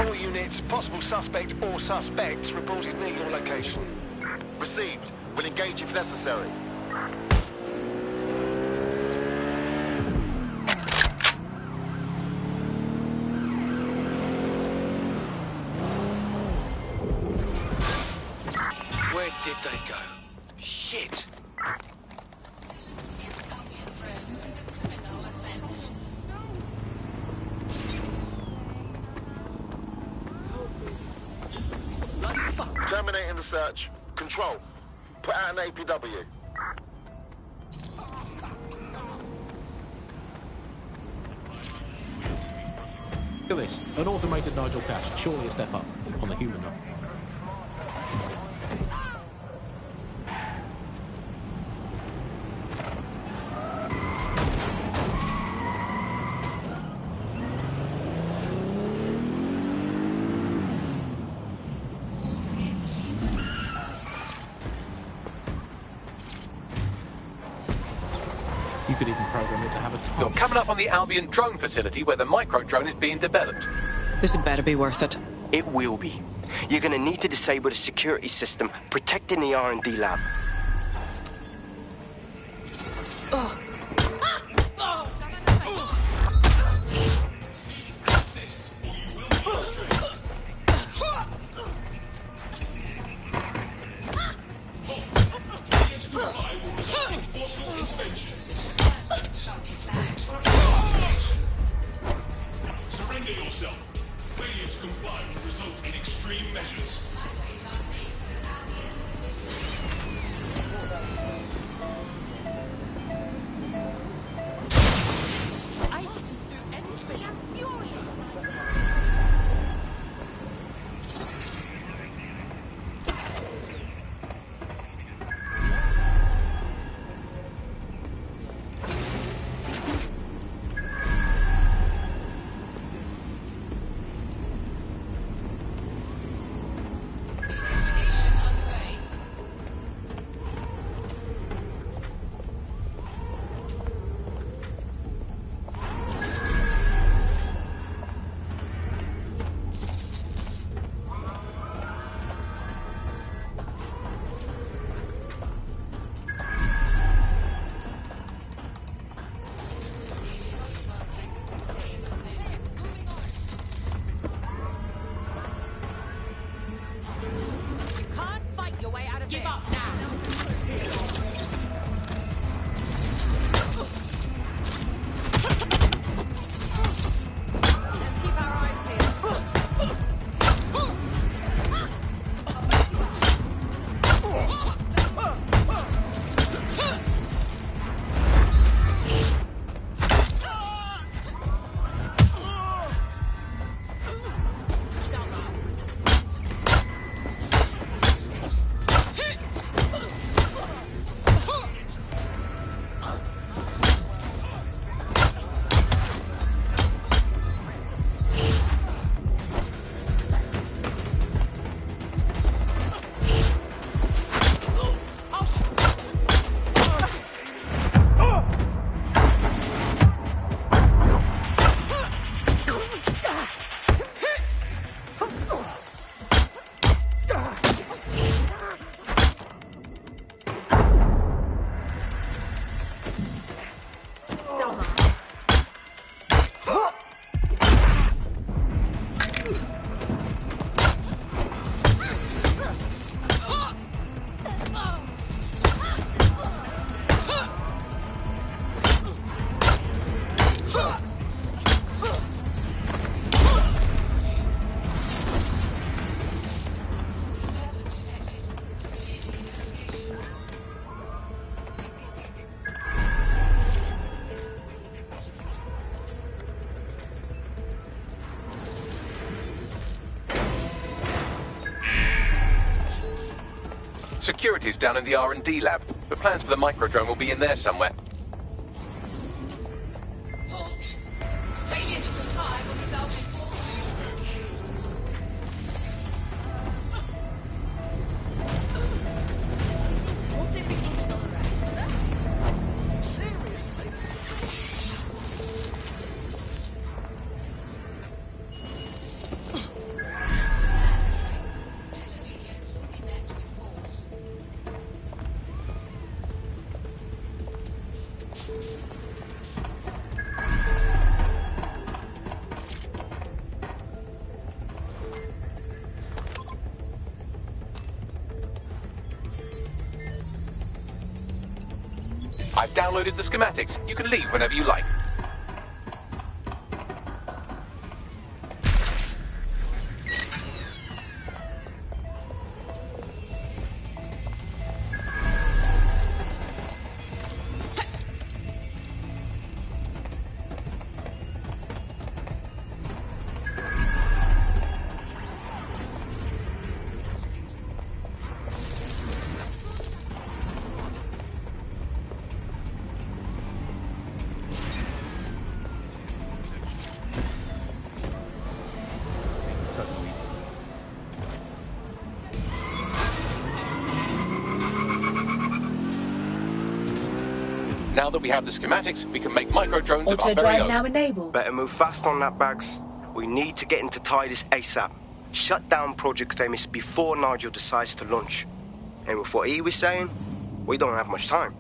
All units, possible suspect or suspects reported near your location. Received. We'll engage if necessary. Where did they go? Shit! Terminating the search. Control. Put out an APW. Look at this. An automated Nigel Cash. Surely a step up on the human note. You could even program it to have a touch. You're coming up on the Albion drone facility where the micro-drone is being developed. This had better be worth it. It will be. You're gonna need to disable the security system protecting the R&D lab. Ugh. Surrender yourself. Failure to comply will result in extreme measures. Security's down in the R&D lab. The plans for the micro-drone will be in there somewhere. Halt. Failure to comply will result in I've downloaded the schematics. You can leave whenever you like. Now that we have the schematics, we can make micro-drones of our very Auto-drive own. now enabled. Better move fast on that, Bags. We need to get into Titus ASAP. Shut down Project Themis before Nigel decides to launch. And with what he was saying, we don't have much time.